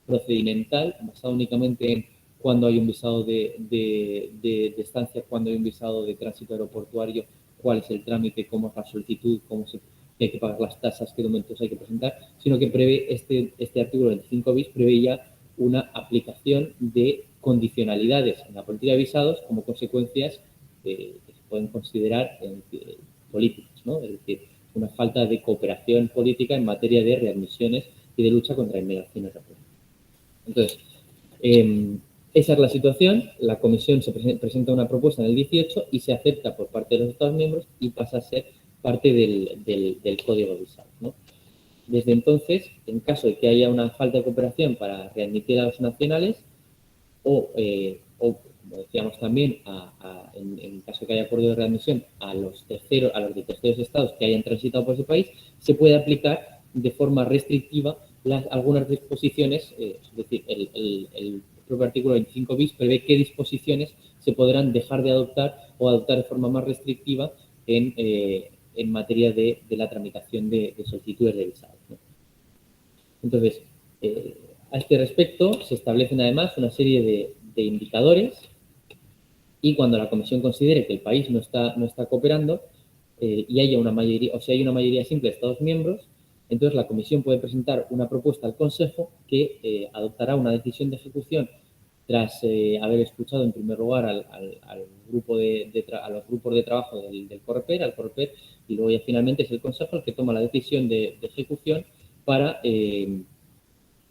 procedimental, basado únicamente en cuando hay un visado de estancia, cuando hay un visado de tránsito aeroportuario, cuál es el trámite, cómo es la solicitud, hay que pagar las tasas, qué documentos hay que presentar, sino que prevé este artículo 25 bis, prevé ya una aplicación de condicionalidades en la política de visados como consecuencias que se pueden considerar políticas, ¿no? Es decir, una falta de cooperación política en materia de readmisiones y de lucha contra la inmigración irregular. Entonces, esa es la situación. La Comisión se presenta una propuesta en el 18 y se acepta por parte de los Estados miembros y pasa a ser parte del Código de Visados, ¿no? Desde entonces, en caso de que haya una falta de cooperación para readmitir a los nacionales o como decíamos también, en caso de que haya acuerdo de readmisión a los de terceros estados que hayan transitado por ese país, se puede aplicar de forma restrictiva algunas disposiciones, es decir, el propio artículo 25 bis prevé qué disposiciones se podrán dejar de adoptar o adoptar de forma más restrictiva en materia de la tramitación de solicitudes de visados, ¿no? Entonces, a este respecto se establecen además una serie de indicadores y cuando la Comisión considere que el país no está cooperando y haya una mayoría, o si hay una mayoría simple de Estados miembros, entonces la Comisión puede presentar una propuesta al Consejo que adoptará una decisión de ejecución tras haber escuchado en primer lugar a los grupos de trabajo del Coreper, al Coreper, y luego ya finalmente es el Consejo el que toma la decisión de ejecución por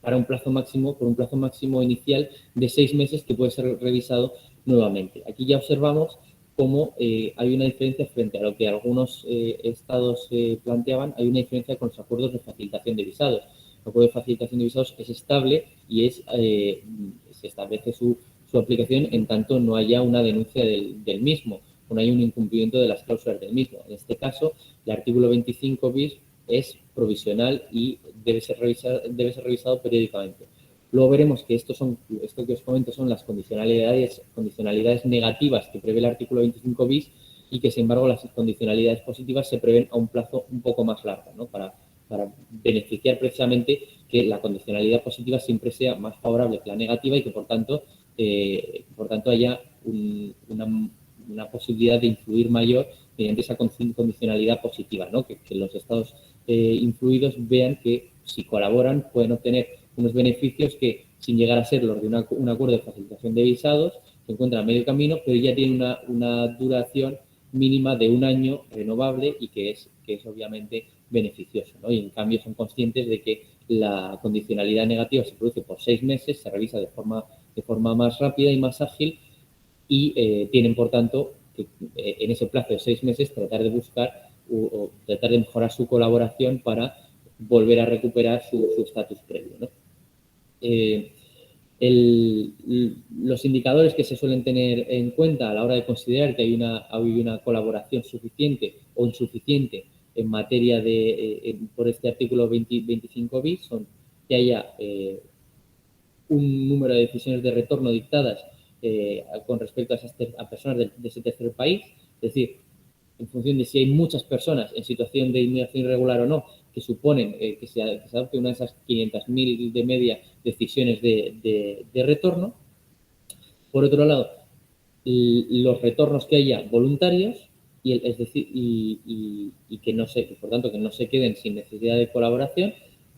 un plazo máximo inicial de 6 meses que puede ser revisado nuevamente. Aquí ya observamos cómo hay una diferencia frente a lo que algunos estados planteaban, hay una diferencia con los acuerdos de facilitación de visados. El acuerdo de facilitación de visados es estable y se establece su aplicación en tanto no haya una denuncia del mismo o no haya un incumplimiento de las cláusulas del mismo. En este caso, el artículo 25 bis es provisional y debe ser revisado periódicamente. Luego veremos que esto que os comento son las condicionalidades negativas que prevé el artículo 25 bis y que, sin embargo, las condicionalidades positivas se prevén a un plazo un poco más largo, ¿no? Para para beneficiar precisamente que la condicionalidad positiva siempre sea más favorable que la negativa y que, por tanto, haya una posibilidad de influir mayor mediante esa condicionalidad positiva, ¿no? Que los estados influidos vean que si colaboran pueden obtener unos beneficios que, sin llegar a ser los de un acuerdo de facilitación de visados, se encuentran a medio camino, pero ya tienen una duración mínima de 1 año renovable y que es obviamente beneficioso, ¿no? Y en cambio son conscientes de que la condicionalidad negativa se produce por 6 meses, se revisa de forma más rápida y más ágil y tienen, por tanto, que en ese plazo de 6 meses tratar de buscar o tratar de mejorar su colaboración para volver a recuperar su estatus previo, ¿no? Los indicadores que se suelen tener en cuenta a la hora de considerar que hay una colaboración suficiente o insuficiente en materia por este artículo 25 bis son que haya un número de decisiones de retorno dictadas con respecto a personas de ese tercer país, es decir, en función de si hay muchas personas en situación de inmigración irregular o no, que suponen que se adopte una de esas 500.000 de media decisiones de retorno. Por otro lado, los retornos que haya voluntarios es decir, y que no se, por tanto, que no se queden sin necesidad de colaboración.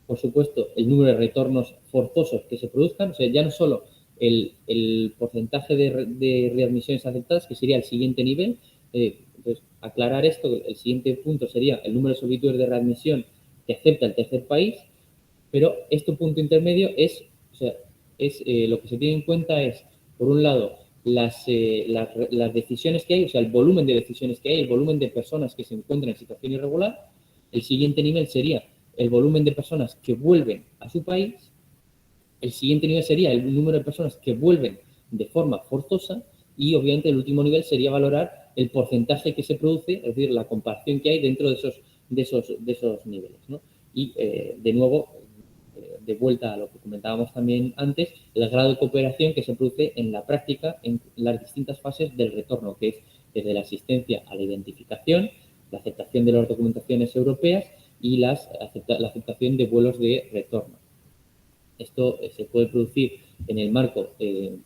Por supuesto, el número de retornos forzosos que se produzcan, o sea, ya no solo el porcentaje de readmisiones aceptadas, que sería el siguiente nivel. Entonces, aclarar esto, el siguiente punto sería el número de solicitudes de readmisión que acepta el tercer país, pero este punto intermedio lo que se tiene en cuenta es, por un lado, las decisiones que hay, o sea, el volumen de decisiones que hay, el volumen de personas que se encuentran en situación irregular. El siguiente nivel sería el volumen de personas que vuelven a su país. El siguiente nivel sería el número de personas que vuelven de forma forzosa y, obviamente, el último nivel sería valorar el porcentaje que se produce, es decir, la comparación que hay dentro de esos niveles, ¿no? Y, de nuevo, de vuelta a lo que comentábamos también antes, el grado de cooperación que se produce en la práctica en las distintas fases del retorno, que es desde la asistencia a la identificación, la aceptación de las documentaciones europeas y la aceptación de vuelos de retorno. Esto se puede producir en el marco de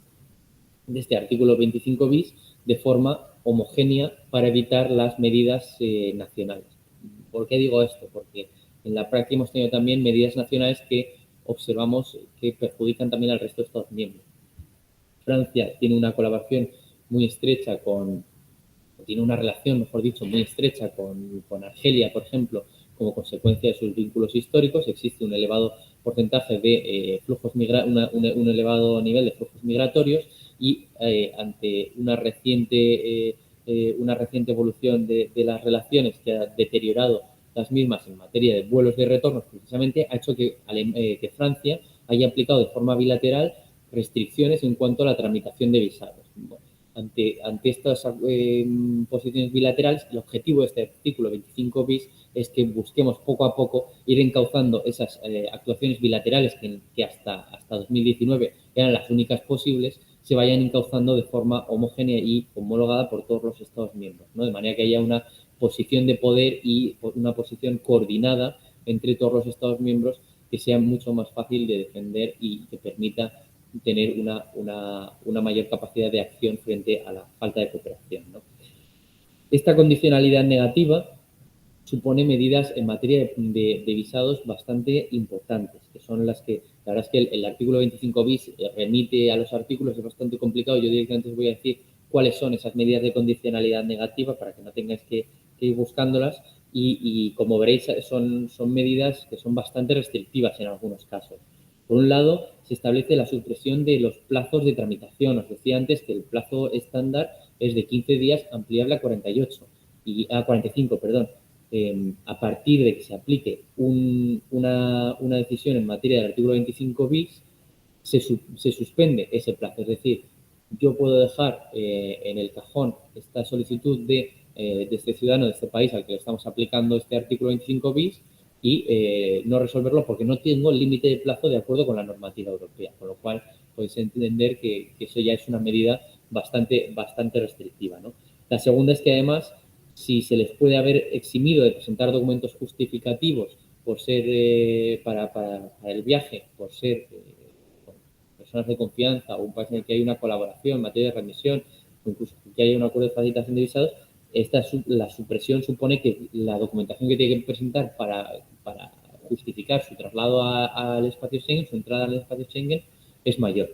este artículo 25 bis de forma homogénea para evitar las medidas nacionales. ¿Por qué digo esto? Porque en la práctica hemos tenido también medidas nacionales que observamos que perjudican también al resto de Estados miembros. Francia tiene una colaboración muy estrecha tiene una relación, mejor dicho, muy estrecha con Argelia, por ejemplo, como consecuencia de sus vínculos históricos. Existe un elevado porcentaje de un elevado nivel de flujos migratorios y ante una reciente evolución de las relaciones que ha deteriorado las mismas en materia de vuelos de retorno, precisamente ha hecho que Francia haya aplicado de forma bilateral restricciones en cuanto a la tramitación de visados. Ante estas posiciones bilaterales, el objetivo de este artículo 25 bis es que busquemos poco a poco ir encauzando esas actuaciones bilaterales que hasta 2019 eran las únicas posibles, se vayan encauzando de forma homogénea y homologada por todos los Estados miembros, ¿no? De manera que haya una posición de poder y una posición coordinada entre todos los Estados miembros que sea mucho más fácil de defender y que permita tener una mayor capacidad de acción frente a la falta de cooperación, ¿no? Esta condicionalidad negativa supone medidas en materia de visados bastante importantes, que son las que, la verdad es que el artículo 25 bis remite a los artículos, es bastante complicado. Yo directamente os voy a decir cuáles son esas medidas de condicionalidad negativa para que no tengáis que ir buscándolas y como veréis son medidas que son bastante restrictivas en algunos casos. Por un lado, se establece la supresión de los plazos de tramitación. Os decía antes que el plazo estándar es de 15 días ampliable a 45, perdón. A partir de que se aplique una decisión en materia del artículo 25 bis, se suspende ese plazo. Es decir, yo puedo dejar en el cajón esta solicitud de este ciudadano de este país al que le estamos aplicando este artículo 25 bis y no resolverlo porque no tengo el límite de plazo de acuerdo con la normativa europea, con lo cual podéis entender que eso ya es una medida bastante restrictiva, ¿no? La segunda es que además, si se les puede haber eximido de presentar documentos justificativos para el viaje, por ser personas de confianza o un país en el que hay una colaboración en materia de readmisión o incluso que haya un acuerdo de facilitación de visados, la supresión supone que la documentación que tiene que presentar para justificar su traslado al espacio Schengen, su entrada al espacio Schengen, es mayor.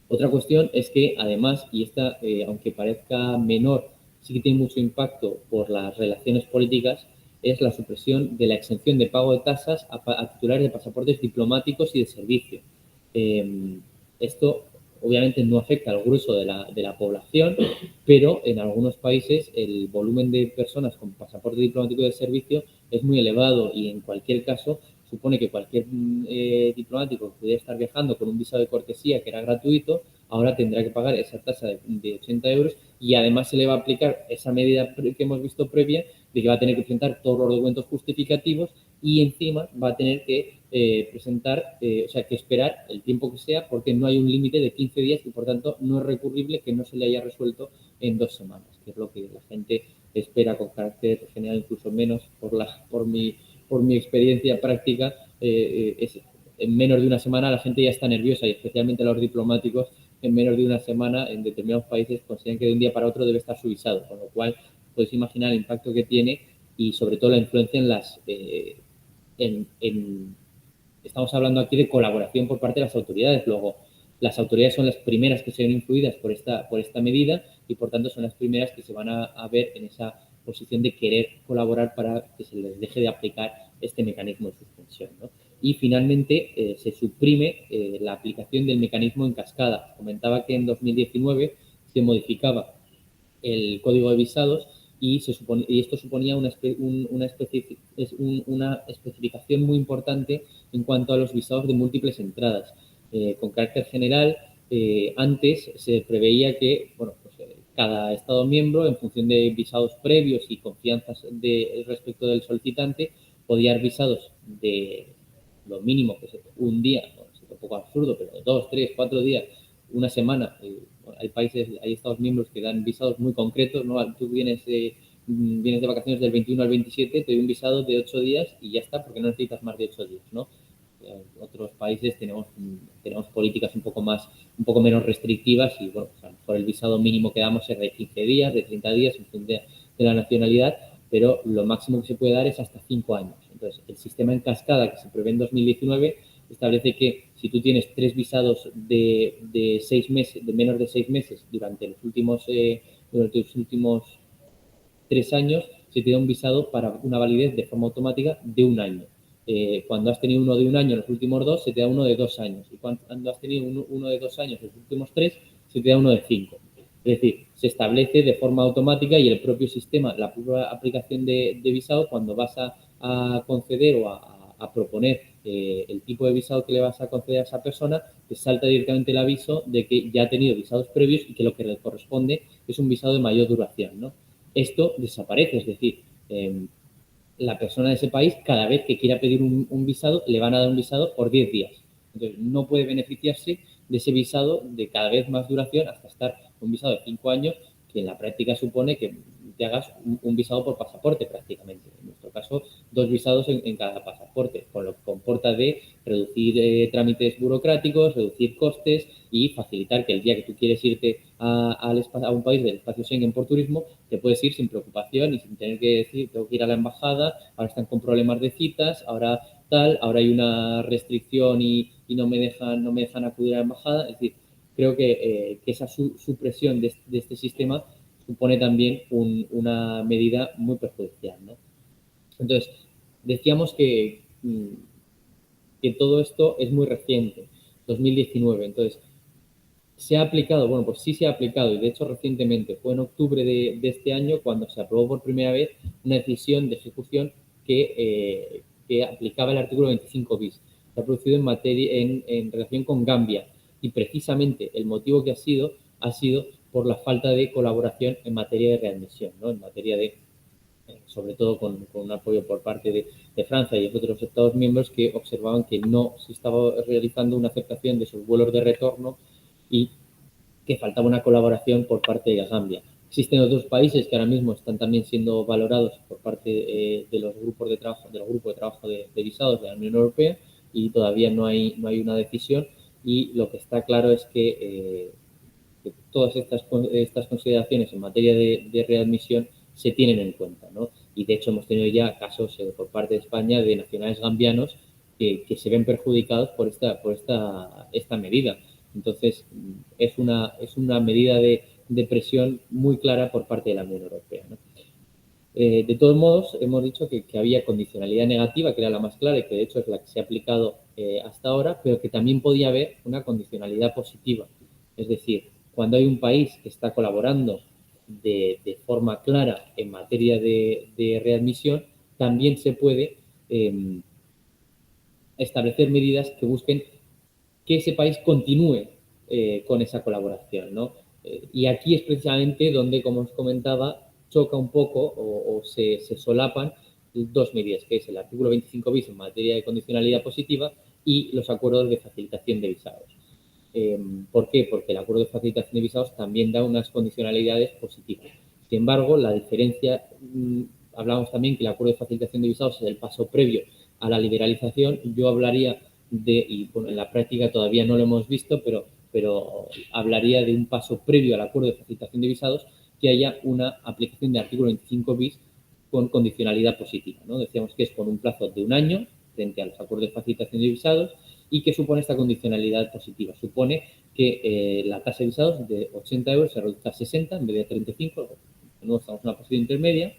Otra cuestión es que, además, y esta, aunque parezca menor, sí que tiene mucho impacto por las relaciones políticas, es la supresión de la exención de pago de tasas a titulares de pasaportes diplomáticos y de servicio. Esto obviamente no afecta al grueso de la población, pero en algunos países el volumen de personas con pasaporte diplomático de servicio es muy elevado y en cualquier caso supone que cualquier diplomático que pudiera estar viajando con un visado de cortesía que era gratuito, ahora tendrá que pagar esa tasa de 80 euros y además se le va a aplicar esa medida que hemos visto previa de que va a tener que presentar todos los documentos justificativos y encima va a tener que presentar, o sea, que esperar el tiempo que sea porque no hay un límite de 15 días y por tanto no es recurrible que no se le haya resuelto en 2 semanas, que es lo que la gente espera con carácter general, incluso menos por mi experiencia práctica, en menos de una semana la gente ya está nerviosa y especialmente los diplomáticos en menos de una semana en determinados países consideran que de un día para otro debe estar su visado, con lo cual podéis imaginar el impacto que tiene y sobre todo la influencia en las estamos hablando aquí de colaboración por parte de las autoridades. Luego, las autoridades son las primeras que se ven influidas por esta medida y, por tanto, son las primeras que se van a ver en esa posición de querer colaborar para que se les deje de aplicar este mecanismo de suspensión, ¿no? Y, finalmente, se suprime la aplicación del mecanismo en cascada. Comentaba que en 2019 se modificaba el código de visados y esto suponía una especificación muy importante en cuanto a los visados de múltiples entradas. Con carácter general, antes se preveía que cada Estado miembro, en función de visados previos y confianzas respecto del solicitante, podía dar visados de lo mínimo, que es un día, es un poco absurdo, pero 2, 3, 4 días, una semana. Hay Estados miembros que dan visados muy concretos, ¿no? Tú vienes de vacaciones del 21 al 27, te doy un visado de 8 días y ya está, porque no necesitas más de 8 días, ¿no? En otros países tenemos políticas un poco menos restrictivas y, bueno, pues a lo mejor el visado mínimo que damos es de 15 días, de 30 días, en función de la nacionalidad, pero lo máximo que se puede dar es hasta 5 años. Entonces, el sistema en cascada que se prevé en 2019 establece que si tú tienes 3 visados de 6 meses, de menos de 6 meses durante los últimos 3 años, se te da un visado para una validez de forma automática de 1 año. Cuando has tenido uno de 1 año en los últimos 2, se te da uno de 2 años. Y cuando has tenido uno de 2 años en los últimos 3, se te da uno de 5. Es decir, se establece de forma automática y el propio sistema, la propia aplicación de visado, cuando vas a conceder o a proponer el tipo de visado que le vas a conceder a esa persona, te salta directamente el aviso de que ya ha tenido visados previos y que lo que le corresponde es un visado de mayor duración, ¿no? Esto desaparece, es decir, la persona de ese país, cada vez que quiera pedir un visado, le van a dar un visado por 10 días. Entonces, no puede beneficiarse de ese visado de cada vez más duración hasta estar un visado de 5 años, que en la práctica supone que te hagas un visado por pasaporte prácticamente. En nuestro caso, 2 visados en cada pasaporte, con lo que comporta de reducir trámites burocráticos, reducir costes y facilitar que el día que tú quieres irte a un país del espacio Schengen por turismo, te puedes ir sin preocupación y sin tener que decir, tengo que ir a la embajada, ahora están con problemas de citas, ahora hay una restricción y no me dejan acudir a la embajada. Es decir, creo que esa supresión de este sistema supone también una medida muy perjudicial, ¿no? Entonces, decíamos que todo esto es muy reciente, 2019. Entonces, ¿se ha aplicado? Bueno, pues sí se ha aplicado y de hecho recientemente, fue en octubre de este año cuando se aprobó por primera vez una decisión de ejecución que aplicaba el artículo 25 bis. Se ha producido en relación con Gambia y precisamente el motivo que ha sido por la falta de colaboración en materia de readmisión, ¿no? En materia de, sobre todo con un apoyo por parte de Francia y de otros Estados miembros que observaban que no se estaba realizando una aceptación de sus vuelos de retorno y que faltaba una colaboración por parte de Gambia. Existen otros países que ahora mismo están también siendo valorados por parte de los grupos de trabajo, del grupo de trabajo de visados de la Unión Europea, y todavía no hay una decisión, y lo que está claro es que todas estas consideraciones en materia de readmisión se tienen en cuenta, ¿no? Y de hecho hemos tenido ya casos por parte de España de nacionales gambianos que se ven perjudicados por esta medida. Entonces, es una medida de presión muy clara por parte de la Unión Europea, ¿no? De todos modos, hemos dicho que había condicionalidad negativa, que era la más clara y que de hecho es la que se ha aplicado hasta ahora, pero que también podía haber una condicionalidad positiva. Es decir, cuando hay un país que está colaborando de forma clara en materia de readmisión, también se puede establecer medidas que busquen que ese país continúe con esa colaboración, ¿no? Y aquí es precisamente donde, como os comentaba, choca un poco o se solapan dos medidas, que es el artículo 25 bis en materia de condicionalidad positiva y los acuerdos de facilitación de visados. ¿Por qué? Porque el acuerdo de facilitación de visados también da unas condicionalidades positivas. Sin embargo, la diferencia, hablamos también que el acuerdo de facilitación de visados es el paso previo a la liberalización. Yo hablaría y bueno, en la práctica todavía no lo hemos visto, pero hablaría de un paso previo al acuerdo de facilitación de visados, que haya una aplicación del artículo 25 bis con condicionalidad positiva, ¿no? Decíamos que es con un plazo de un año frente a los acuerdos de facilitación de visados. ¿Y qué supone esta condicionalidad positiva? Supone que la tasa de visados de 80 euros se reduzca a 60 en vez de 35, de nuevo estamos en una posición intermedia.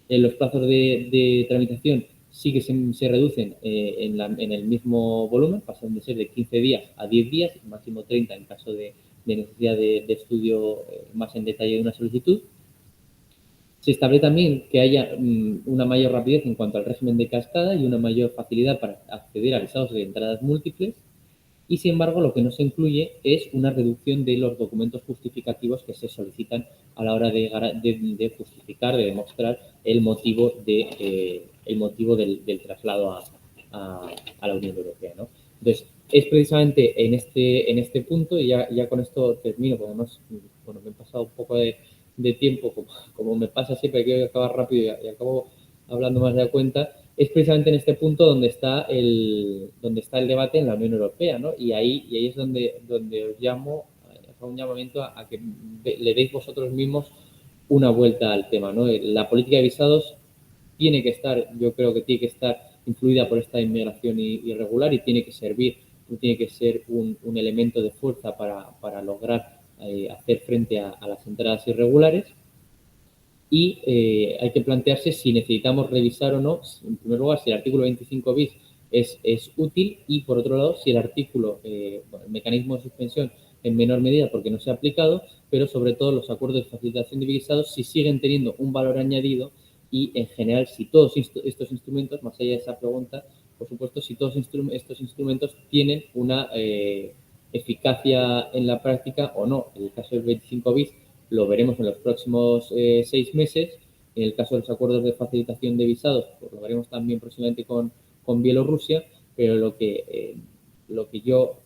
Los plazos de tramitación sí que se reducen en el mismo volumen, pasan de ser de 15 días a 10 días, máximo 30 en caso de necesidad de estudio más en detalle de una solicitud. Se establece también que haya una mayor rapidez en cuanto al régimen de cascada y una mayor facilidad para acceder a visados de entradas múltiples. Y, sin embargo, lo que no se incluye es una reducción de los documentos justificativos que se solicitan a la hora de justificar, de demostrar el motivo del traslado a la Unión Europea, ¿no? Entonces, es precisamente en este punto, y ya con esto termino, porque además, bueno, me he pasado un poco de tiempo, como me pasa siempre, que acabar rápido y acabo hablando más de la cuenta. Es precisamente en este punto donde está el debate en la Unión Europea, ¿no? Y ahí es donde os llamo, hago un llamamiento a que le deis vosotros mismos una vuelta al tema, ¿no? La política de visados tiene que estar, yo creo que tiene que estar influida por esta inmigración irregular y tiene que servir, tiene que ser un elemento de fuerza para lograr hacer frente a las entradas irregulares. Y hay que plantearse si necesitamos revisar o no, en primer lugar, si el artículo 25 bis es útil, y por otro lado, si el artículo, el mecanismo de suspensión en menor medida porque no se ha aplicado, pero sobre todo los acuerdos de facilitación de visados si siguen teniendo un valor añadido y, en general, si todos estos instrumentos, más allá de esa pregunta, por supuesto, si todos estos instrumentos tienen una eficacia en la práctica o no. En el caso del 25 bis lo veremos en los próximos 6 meses. En el caso de los acuerdos de facilitación de visados, pues lo veremos también próximamente con Bielorrusia, pero lo que yo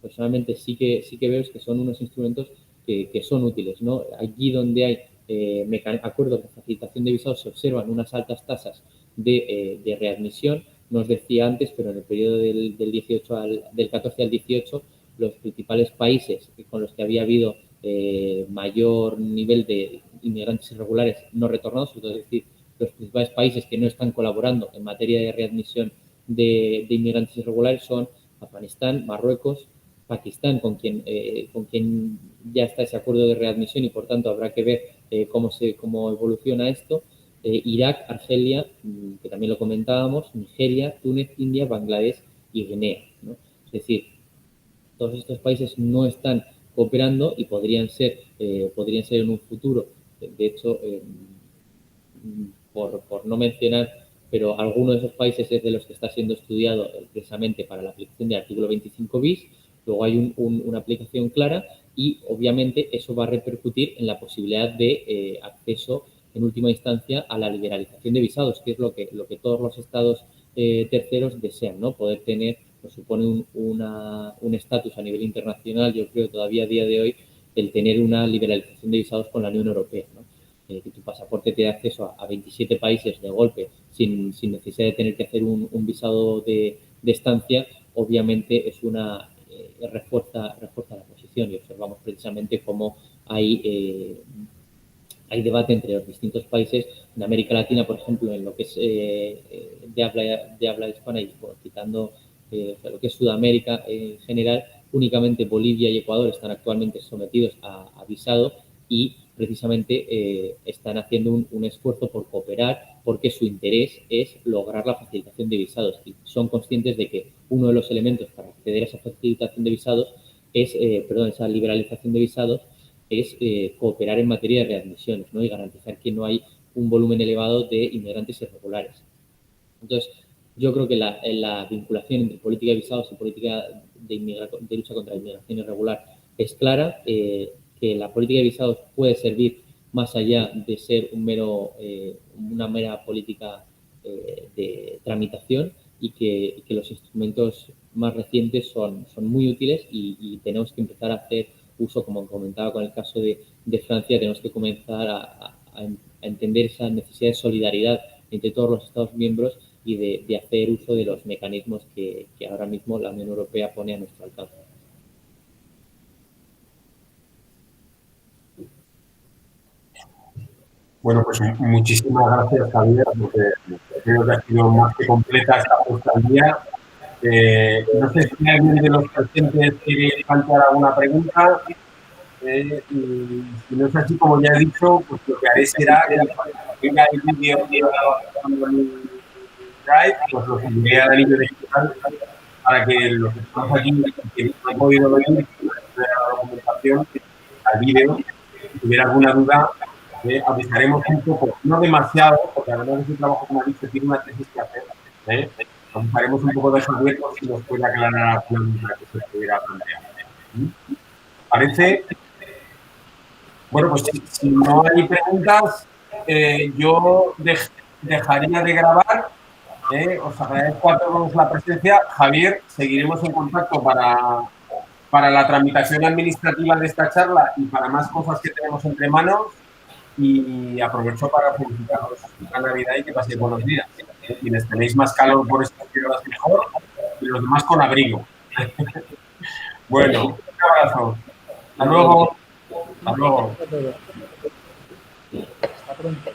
personalmente sí que veo es que son unos instrumentos que son útiles, ¿no? Allí donde hay acuerdos de facilitación de visados se observan unas altas tasas de readmisión. No os decía antes, pero en el periodo del 14 al 18, los principales países con los que había habido mayor nivel de inmigrantes irregulares no retornados, es decir, los principales países que no están colaborando en materia de readmisión de inmigrantes irregulares son Afganistán, Marruecos, Pakistán, con quien ya está ese acuerdo de readmisión y, por tanto, habrá que ver cómo evoluciona esto. Irak, Argelia, que también lo comentábamos, Nigeria, Túnez, India, Bangladesh y Guinea, ¿no? Es decir, todos estos países no están cooperando y podrían ser en un futuro. De hecho, por no mencionar, pero alguno de esos países es de los que está siendo estudiado precisamente para la aplicación del artículo 25 bis. Luego hay una aplicación clara y, obviamente, eso va a repercutir en la posibilidad de acceso, en última instancia, a la liberalización de visados, que es lo que todos los estados terceros desean, ¿no? Poder tener, pues supone un estatus a nivel internacional, yo creo todavía a día de hoy, el tener una liberalización de visados con la Unión Europea, ¿no? Que tu pasaporte te da acceso a 27 países de golpe sin necesidad de tener que hacer un visado de estancia, obviamente es una refuerza la posición, y observamos precisamente cómo hay debate entre los distintos países de América Latina, por ejemplo, en lo que es de habla hispana, y bueno, quitando lo que es Sudamérica en general. Únicamente Bolivia y Ecuador están actualmente sometidos a visado, y precisamente están haciendo un esfuerzo por cooperar, porque su interés es lograr la facilitación de visados, y son conscientes de que uno de los elementos para acceder a esa facilitación de visados es, esa liberalización de visados, es cooperar en materia de readmisiones, ¿no? Y garantizar que no hay un volumen elevado de inmigrantes irregulares. Entonces, yo creo que la vinculación entre política de visados y política de lucha contra la inmigración irregular es clara, que la política de visados puede servir más allá de ser una mera política de tramitación, y que los instrumentos más recientes son muy útiles, y tenemos que empezar a hacer uso, como comentaba con el caso de Francia. Tenemos que comenzar a entender esa necesidad de solidaridad entre todos los Estados miembros, y de hacer uso de los mecanismos que ahora mismo la Unión Europea pone a nuestro alcance. Bueno, pues muchísimas gracias, Javier, porque creo que ha sido más que completa esta puesta al día. No sé si alguien de los presentes quiere plantear alguna pregunta. Y si no es así, como ya he dicho, pues lo que haré será que tenga el vídeo en el Drive, pues lo subiré al anillo digital para que los que estamos aquí, que no han podido venir, la documentación, al vídeo, si tuviera alguna duda, avisaremos un poco, no demasiado, porque además de su trabajo, como ha dicho, tiene una tesis que hacer. Avisaremos un poco de Javier por si nos puede aclarar alguna duda que se pudiera plantear. ¿Parece? Bueno, pues si no hay preguntas, yo dejaría de grabar. Os agradezco a todos la presencia. Javier, seguiremos en contacto para la tramitación administrativa de esta charla y para más cosas que tenemos entre manos. Y aprovecho para felicitaros la Navidad y que paséis buenos días. Quienes tenéis más calor por estas tierras, mejor, y los demás con abrigo. Bueno, un abrazo. Hasta luego. Hasta luego. Hasta pronto.